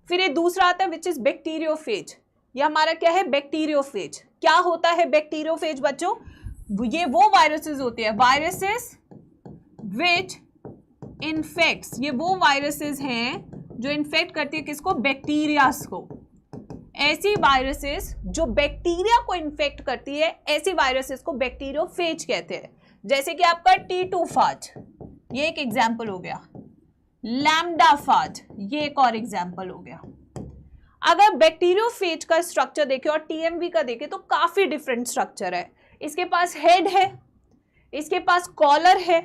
फिर ये दूसरा आता है विच इज बैक्टीरियोफेज, ये हमारा क्या है? बैक्टीरियोफेज। क्या होता है बैक्टीरियोफेज बच्चों? ये वो वायरसेस होती है, वायरसेस विच इन्फेक्ट्स, ये वो वायरसेस हैं जो इन्फेक्ट करती है किसको? बैक्टीरियास को। ऐसी वायरसेस जो बैक्टीरिया को इन्फेक्ट करती है, ऐसी वायरसेस को बैक्टीरियोफेज कहते हैं। जैसे कि आपका T2 ये एक एग्जाम्पल हो गया, लैम्डाफाज ये एक और एग्जाम्पल हो गया। अगर बैक्टीरियोफेज का स्ट्रक्चर देखें और टीएमवी का देखें तो काफी डिफरेंट स्ट्रक्चर है। इसके पास हेड है, इसके पास कॉलर है,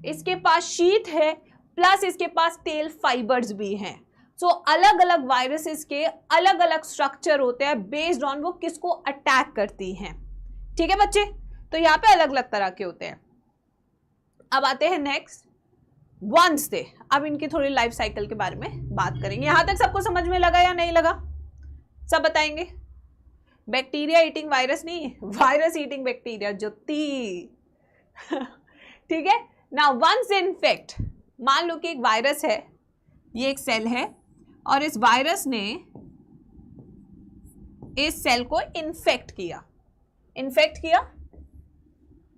इसके पास शीथ है, प्लस इसके पास टेल फाइबर्स भी हैं। सो अलग अलग वायरसेस के अलग अलग स्ट्रक्चर होते हैं बेस्ड ऑन वो किसको अटैक करती हैं, ठीक है बच्चे। तो यहाँ पे अलग अलग तरह के होते हैं। अब आते हैं नेक्स्ट वंस से, अब इनकी थोड़ी लाइफ साइकिल के बारे में बात करेंगे। यहां तक सबको समझ में लगा या नहीं लगा? सब बताएंगे। बैक्टीरिया ईटिंग वायरस नहीं, वायरस ईटिंग बैक्टीरिया, ज्योति ठीक है ना। वंस इन्फेक्ट, मान लो कि एक वायरस है, ये एक सेल है और इस वायरस ने इस सेल को इन्फेक्ट किया,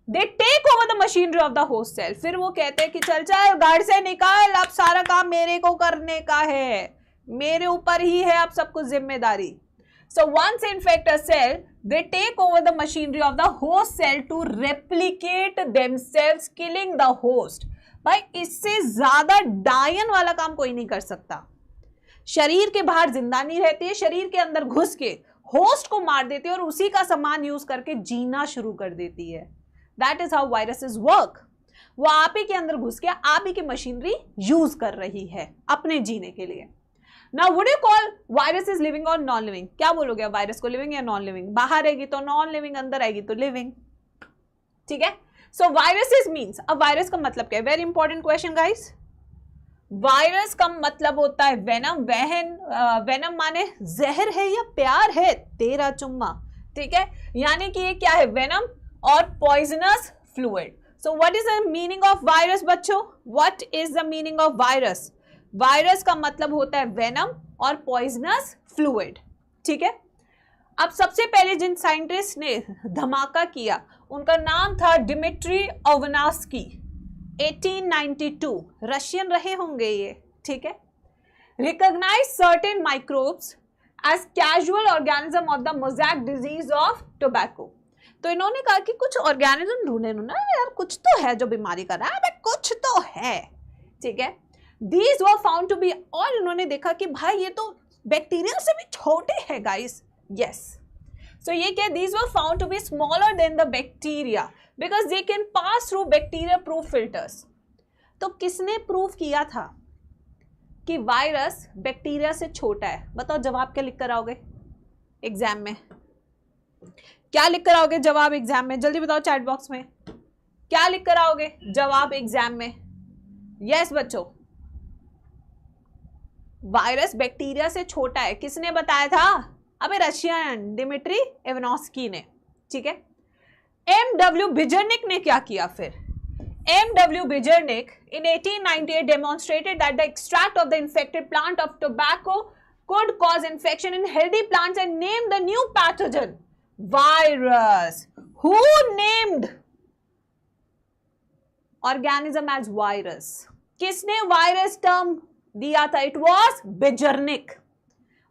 They take over the machinery of the host cell। फिर वो कहते हैं कि चल गाड़ से निकाल, अब सारा काम मेरे को करने का है, मेरे ऊपर ही है अब सब कुछ जिम्मेदारी। So once infect a cell, they take over the machinery of the host cell to replicate themselves, killing the host। भाई इससे ज्यादा डायन वाला काम कोई नहीं कर सकता। शरीर के बाहर जिंदा नहीं रहती है, शरीर के अंदर घुस के होस्ट को मार देती है और उसी का सामान यूज करके जीना शुरू कर देती है। That is how viruses work। वो आप ही के अंदर घुस के आप ही की मशीनरी यूज कर रही है अपने जीने के लिए। Now would you call viruses living or non living? क्या बोलोगे वायरस को, लिविंग या नॉन लिविंग? बाहर आएगी तो नॉन लिविंग, अंदर आएगी तो लिविंग, ठीक है। सो वायरसेस मीन्स, अब वायरस का मतलब क्या है? Very important question guys. Virus का मतलब होता है वेनम। वेनम माने जहर है या प्यार है तेरा चुम्मा, ठीक है। यानी कि ये क्या है? वेनम और poisonous fluid. So what is the meaning of virus बच्चों? What is the meaning of virus? Virus का मतलब होता है वेनम और पॉइजनस फ्लूइड, ठीक है। अब सबसे पहले जिन साइंटिस्ट ने धमाका किया उनका नाम था डिमिट्री ओवनास्की, 1892, रशियन रहे होंगे ये, ठीक है। Recognise certain microbes as casual organism of the mosaic disease of tobacco. तो इन्होंने कहा कि कुछ ऑर्गेनिज्म ढूंढे ना यार, कुछ तो है जो बीमारी कर रहा है, कुछ तो है, ठीक है। These were found to be, और इन्होंने देखा कि भाई ये तो बैक्टीरिया से भी छोटे हैं गाइस। यस, सो ये क्या? These were found to be smaller than the bacteria because they can pass through bacteria proof filters। तो किसने प्रूफ किया था कि वायरस बैक्टीरिया से छोटा है? बताओ जवाब क्या लिख कर आओगे एग्जाम में? क्या लिख कर आओगे जवाब एग्जाम में? जल्दी बताओ चैट बॉक्स में, क्या लिख कर आओगे जवाब एग्जाम में? यस बच्चों, वायरस बैक्टीरिया से छोटा है, किसने बताया था? अबे रशियन डिमिट्री इवानोस्की ने, ठीक है। एमडब्ल्यू बिजरनिक ने क्या किया फिर? MW Beijerinck in 1898 demonstrated that the extract of the infected plant of tobacco could cause infection in healthy plants and named the new pathogen virus. Who named organism as virus? किसने वायरस टर्म दिया था? It was Beijerinck.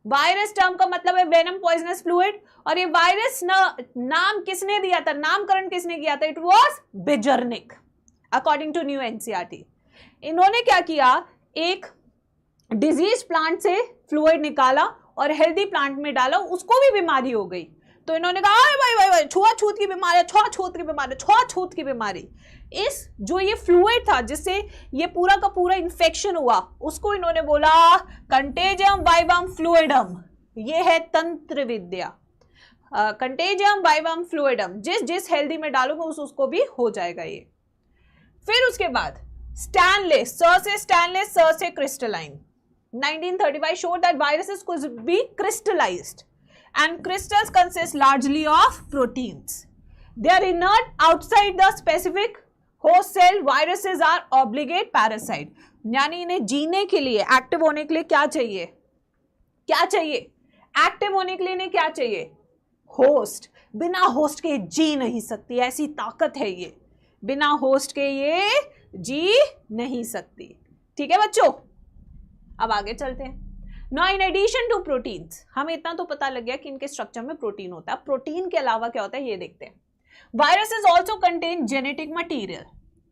Virus term का मतलब है वेनम पॉइजनस फ्लूइड, और ये वायरस नाम किसने दिया था, नामकरण किसने किया था? It was Beijerinck according to new NCERT. इन्होंने क्या किया, एक डिजीज प्लांट से फ्लूइड निकाला और हेल्दी प्लांट में डाला, उसको भी बीमारी हो गई। तो इन्होंने कहा भाई भाई भाई छुआछूत की बीमारी, छुआछूत की बीमारी, छुआछूत की बीमारी। इस जो ये फ्लूइड था जिससे ये पूरा का पूरा इन्फेक्शन हुआ, उसको इन्होंने बोला कंटेजियम वाइवम फ्लूइडम। ये है तंत्र विद्या, कंटेजियम वाइवम फ्लूइडम। जिस हेल्दी में डालोगे उसको भी हो जाएगा ये। फिर उसके बाद स्टैनले, स से crystalline. 1935 showed that viruses could be crystallized and crystals consist largely of proteins. They are inert outside the specific host cell. Viruses are obligate parasite. यानी इन्हें जीने के लिए, एक्टिव होने के लिए क्या चाहिए? क्या चाहिए? एक्टिव होने के लिए इन्हें क्या चाहिए? होस्ट। बिना होस्ट के जी नहीं सकती, ऐसी ताकत है ये। बिना होस्ट के ये जी नहीं सकती, ठीक है बच्चों। अब आगे चलते हैं। Now in addition to proteins, हमें इतना तो पता लग गया कि इनके स्ट्रक्चर में प्रोटीन होता है। प्रोटीन के अलावा क्या होता है ये देखते हैं। Viruses also contain genetic material.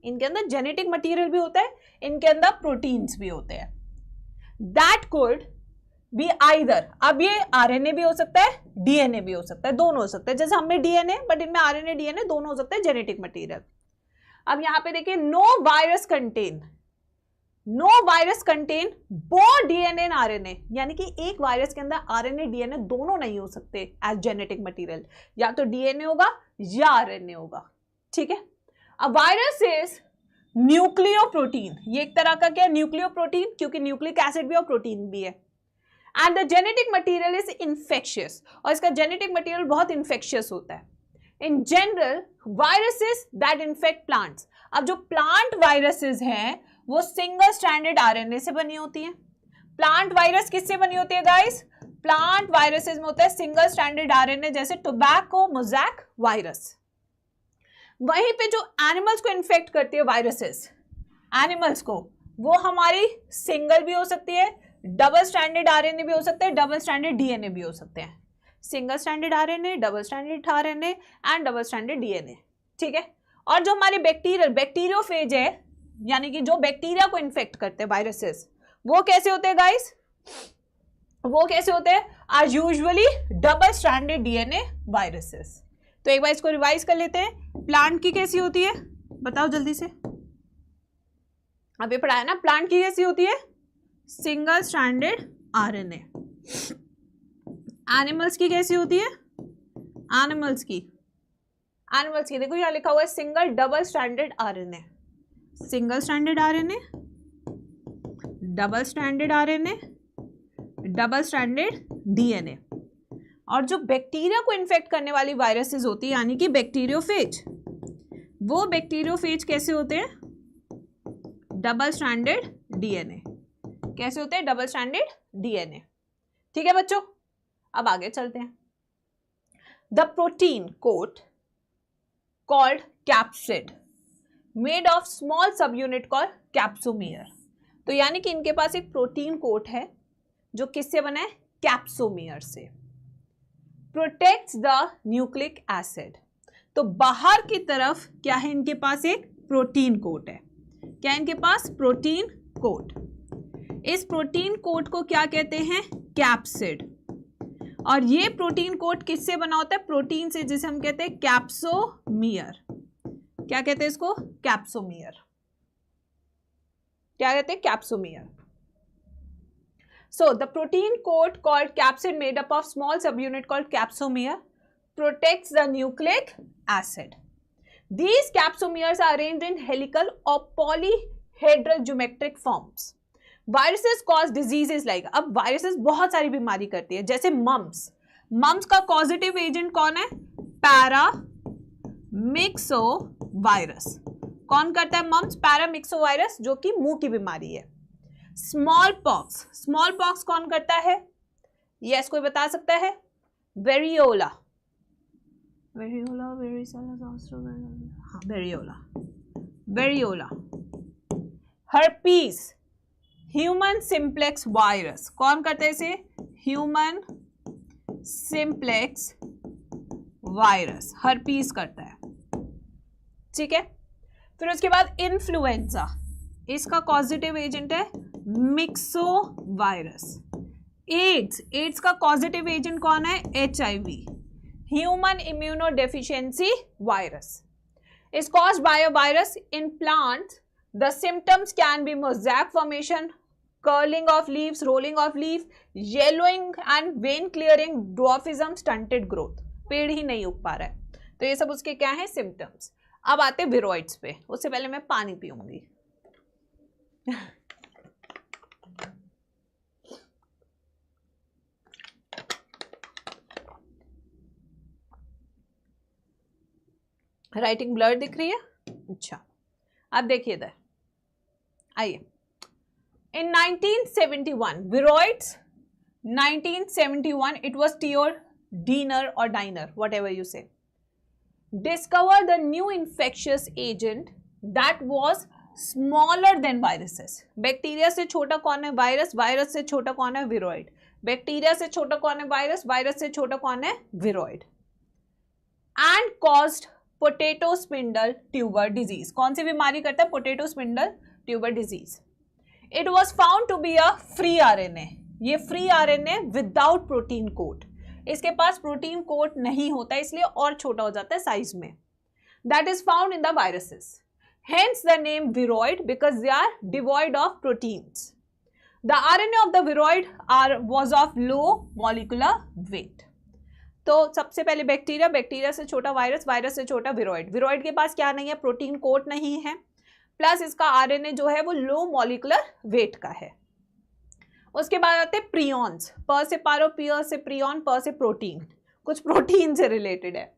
इनके अंदर जेनेटिक मटेरियल भी होता है, इनके अंदर प्रोटीन्स भी होते हैं। दैट कुड बी आइदर, अब ये आरएनए भी हो सकता है, डीएनए भी हो सकता है, दोनों हो सकते हैं। जैसे हमें डीएनए, बट इनमें आरएनए डीएनए दोनों हो सकते हैं, जेनेटिक मटेरियल। अब यहां पे देखिए, no virus contain both DNA and RNA, यानी कि एक वायरस के अंदर आरएनए डीएनए दोनों नहीं हो सकते एज जेनेटिक मटेरियल, या तो डीएनए होगा या आरएनए होगा, ठीक है। अब वायरस इज न्यूक्लियोप्रोटीन, ये एक तरह का क्या, न्यूक्लियोप्रोटीन, क्योंकि न्यूक्लिक एसिड भी और प्रोटीन भी है। And the genetic material is infectious, और इसका जेनेटिक मटेरियल बहुत इन्फेक्शियस होता है। In general viruses that infect plants, अब जो प्लांट वायरसेस हैं वो सिंगल स्ट्रैंडेड आरएनए से बनी होती हैं। प्लांट वायरस किससे बनी होती है गाइस? प्लांट वायरसेस में होता है सिंगल स्ट्रैंडेड आरएनए, जैसे टोबैको मोज़ैक वायरस। वहीं पे जो एनिमल्स को इन्फेक्ट करती है वायरसेस, एनिमल्स को, वो हमारी सिंगल भी हो सकती है, डबल स्ट्रैंडेड आरएनए भी हो सकते हैं, डबल स्ट्रैंडेड डीएनए भी हो सकते हैं। Single stranded RNA, double stranded RNA and double stranded DNA, ठीक है। और जो हमारे बैक्टीरियोफेज है, यानी कि जो बैक्टीरिया को इन्फेक्ट करते हैं वायरसेस, वो कैसे होते हैं गाइस? वो कैसे होते हैं? Are usually double stranded DNA viruses. तो एक बार इसको रिवाइज कर लेते हैं। प्लांट की कैसी होती है, बताओ जल्दी से। अभी पढ़ाया ना, प्लांट की कैसी होती है? Single stranded RNA. एनिमल्स की कैसी होती है? एनिमल्स की देखो यहां लिखा हुआ है single double stranded RNA, single stranded RNA, double stranded RNA, double stranded DNA. और जो बैक्टीरिया को इन्फेक्ट करने वाली वायरसेस होती है, यानी कि बैक्टीरियोफेज, वो बैक्टीरियोफेज कैसे होते हैं? Double stranded DNA. कैसे होते हैं? डबल स्ट्रैंडेड डीएनए, ठीक है बच्चों। अब आगे चलते हैं। The protein coat called capsid made of small subunit called capsomere. तो यानी कि इनके पास एक प्रोटीन कोट है जो किससे बना है? कैप्सोमियर से। प्रोटेक्ट्स द न्यूक्लिक एसिड, तो बाहर की तरफ क्या है? इनके पास एक प्रोटीन कोट है। क्या इनके पास? Protein coat. इस प्रोटीन कोट को क्या कहते हैं? कैप्सिड। और ये प्रोटीन कोट किससे बना होता है? प्रोटीन से, जिसे हम कहते हैं कैप्सोमियर। क्या कहते हैं इसको? कैप्सोमियर। क्या कहते हैं? Capsomere. So the protein coat called capsid made up of small subunit called capsomere protects the nucleic acid. These capsomeres are arranged in helical or polyhedral geometric forms. Viruses cause diseases like, अब viruses बहुत सारी बीमारी करती है, जैसे mumps. Mumps का causative agent कौन है? पैरामिक्सोवायरस. कौन करता है mumps? पैरामिक्सोवायरस, जो कि मुंह की बीमारी है. स्मॉल पॉक्स कौन करता है? यस, कोई बता सकता है? Variola. Herpes, human simplex virus. कौन करता है इसे? ह्यूमन सिंप्लेक्स वायरस हर्पीस करता है. ठीक है. फिर उसके बाद इन्फ्लुएंजा, इसका कॉजेटिव एजेंट है मिक्सोवायरस. एड्स का कॉजेटिव एजेंट कौन है? HIV, human immunodeficiency virus. is caused by a virus in plants. The symptoms can be mosaic formation, curling of leaves, rolling of leaf, yellowing and vein clearing, dwarfism, stunted growth. पेड़ ही नहीं उग पा रहा है. तो ये सब उसके क्या है? सिम्टम्स. अब आते विरोइड्स पे. उससे पहले मैं पानी पीऊंगी. राइटिंग ब्लर दिख रही है? अच्छा, अब देखिए इधर आइए. इन 1971 viroids, 1971 it was Theodiner or Diner, whatever you say, discovered the new infectious agent that was smaller than viruses. Bacteria से छोटा कौन है? वायरस. वायरस से छोटा कौन है? विरोइड. बैक्टीरिया से छोटा कौन है? वायरस. वायरस से छोटा कौन है? Viroid. and caused potato spindle tuber disease. कौन सी बीमारी करता है? Potato spindle tuber disease. It was found to be a free RNA. ये free RNA without protein coat. इसके पास प्रोटीन कोट नहीं होता, इसलिए और छोटा हो जाता है साइज में. That is found in the viruses. Hence the name viroid, because they are devoid of proteins. The RNA of the viroid was of low molecular weight. तो सबसे पहले बैक्टीरिया, बैक्टीरिया से छोटा वायरस, वायरस से छोटा विरोइड. विरोइड के पास क्या नहीं है? प्रोटीन कोट नहीं है, प्लस इसका RNA जो है वो लो मॉलिक्यूलर वेट का है. उसके बाद आते हैं प्रियॉन्स. प से पारो, पी से प्रियॉन, प से प्रोटीन. कुछ प्रोटीन से रिलेटेड है.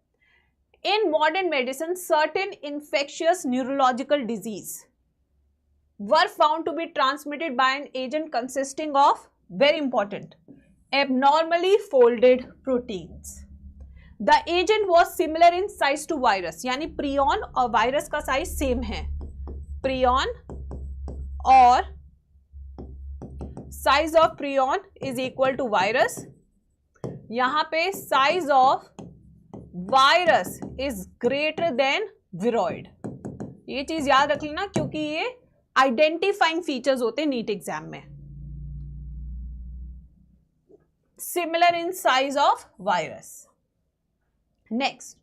In modern medicine certain infectious neurological disease were found to be transmitted by an agent consisting of, very important, abnormally folded proteins. The agent was similar in size to virus. यानी प्रियॉन और वायरस का साइज सेम है. प्रियॉन और size of prion is equal to virus. यहां पे size of virus is greater than viroid. ये चीज याद रख लेना, क्योंकि ये आइडेंटिफाइंग फीचर्स होते हैं नीट एग्जाम में. Similar in size of virus. Next,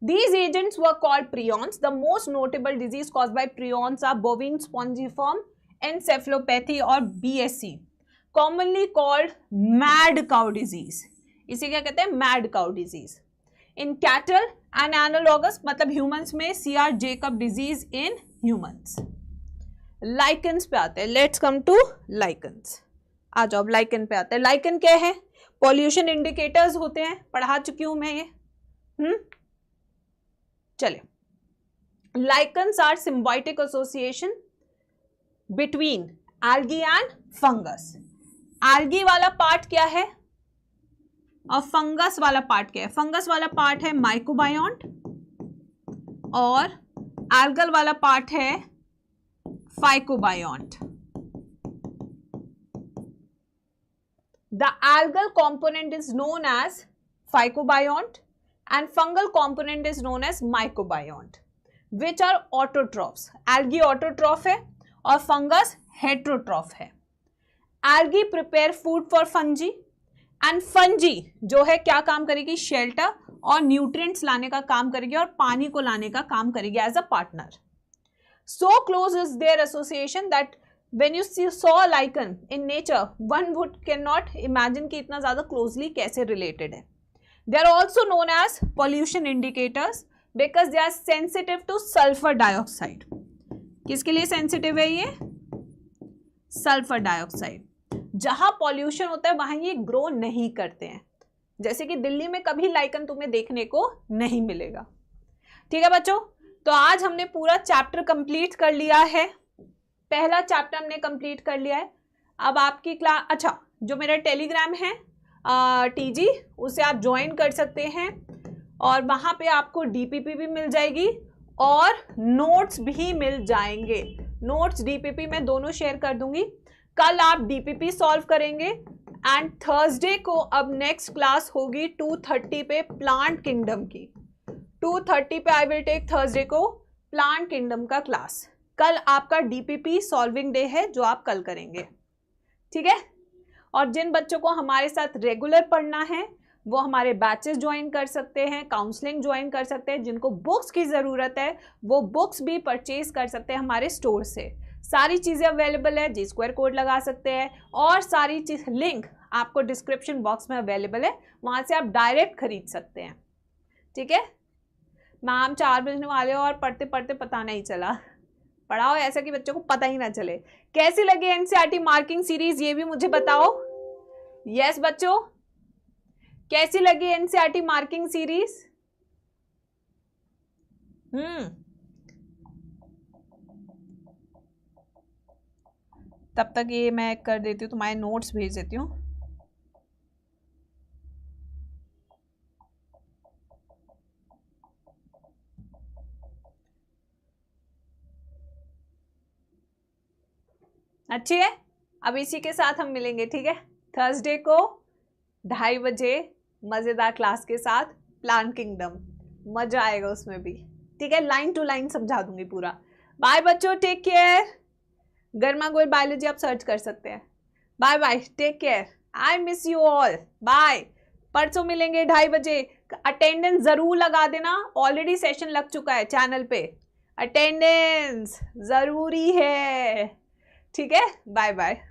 these agents were called prions. The most notable disease caused by prions are bovine spongiform encephalopathy or BSE, commonly called mad cow disease. इसे क्या कहते हैं? mad cow disease. In cattle and analogous, मतलब humans में CR Jacob disease in humans. Lichens पे आते हैं. Let's come to lichens. आ जाओ, लाइकन पे आते हैं. लाइकन क्या है? पॉल्यूशन इंडिकेटर्स होते हैं, पढ़ा चुकी हूं मैं ये. चले. Lichens are symbiotic association between algae and fungus. Algae वाला पार्ट क्या है और फंगस वाला पार्ट क्या है? फंगस वाला पार्ट है माइक्रोबायोन्ट और एल्गल वाला पार्ट है फाइकोबायोन्ट. The algal component is known as phycobiont and fungal component is known as mycobiont, which are autotrophs. Algae autotroph है और fungus heterotroph है. Algae prepare food for fungi and fungi जो है क्या काम करेगी? Shelter और nutrients लाने का काम करेगी और पानी को लाने का काम करेगी as a partner. So close is their association that when you saw a lichen in nature, one would cannot imagine कि इतना ज़्यादा closely कैसे related है. They are also known as pollution indicators because they are sensitive to sulphur dioxide. किसके लिए सेंसिटिव है ये? Sulphur dioxide. जहां पॉल्यूशन होता है वहां ये ग्रो नहीं करते हैं, जैसे कि दिल्ली में कभी लाइकन तुम्हें देखने को नहीं मिलेगा। ठीक है बच्चों, तो आज हमने पूरा चैप्टर कंप्लीट कर लिया है। पहला चैप्टर हमने कंप्लीट कर लिया है। अब आपकी क्लास, अच्छा जो मेरा टेलीग्राम है टीजी, उसे आप ज्वाइन कर सकते हैं और वहां पे आपको डीपीपी भी मिल जाएगी और नोट्स भी मिल जाएंगे। नोट्स डीपीपी मैं दोनों शेयर कर दूंगी। कल आप डीपीपी सॉल्व करेंगे एंड थर्सडे को अब नेक्स्ट क्लास होगी 2:30 पे प्लांट किंगडम की। 2:30 पे आई विल टेक थर्सडे को प्लांट किंगडम का क्लास। कल आपका डीपीपी सॉल्विंग डे है जो आप कल करेंगे, ठीक है। और जिन बच्चों को हमारे साथ रेगुलर पढ़ना है वो हमारे बैचेस ज्वाइन कर सकते हैं, काउंसलिंग ज्वाइन कर सकते हैं। जिनको बुक्स की ज़रूरत है वो बुक्स भी परचेज कर सकते हैं हमारे स्टोर से। सारी चीज़ें अवेलेबल है, जी स्क्वायर कोड लगा सकते हैं और सारी चीज़ लिंक आपको डिस्क्रिप्शन बॉक्स में अवेलेबल है, वहाँ से आप डायरेक्ट खरीद सकते हैं, ठीक है। मैम 4 बजने वाले और पढ़ते पढ़ते पता नहीं चला। पढ़ाओ ऐसा कि बच्चों को पता ही ना चले। कैसी लगी एनसीईआरटी मार्किंग सीरीज ये भी मुझे बताओ। यस बच्चों, कैसी लगी एनसीईआरटी मार्किंग सीरीज? तब तक ये मैं कर देती हूँ, तुम्हारे नोट्स भेज देती हूँ। अच्छी है। अब इसी के साथ हम मिलेंगे, ठीक है, थर्सडे को 2:30 बजे मज़ेदार क्लास के साथ प्लांट किंगडम। मजा आएगा उसमें भी, ठीक है। लाइन टू लाइन समझा दूंगी पूरा। बाय बच्चों, टेक केयर। गर्मा गोल बायोलॉजी आप सर्च कर सकते हैं। Bye bye, take care, I miss you all, bye. परसों मिलेंगे 2:30 बजे। अटेंडेंस जरूर लगा देना, ऑलरेडी सेशन लग चुका है चैनल पे, अटेंडेंस जरूरी है, ठीक है। Bye bye.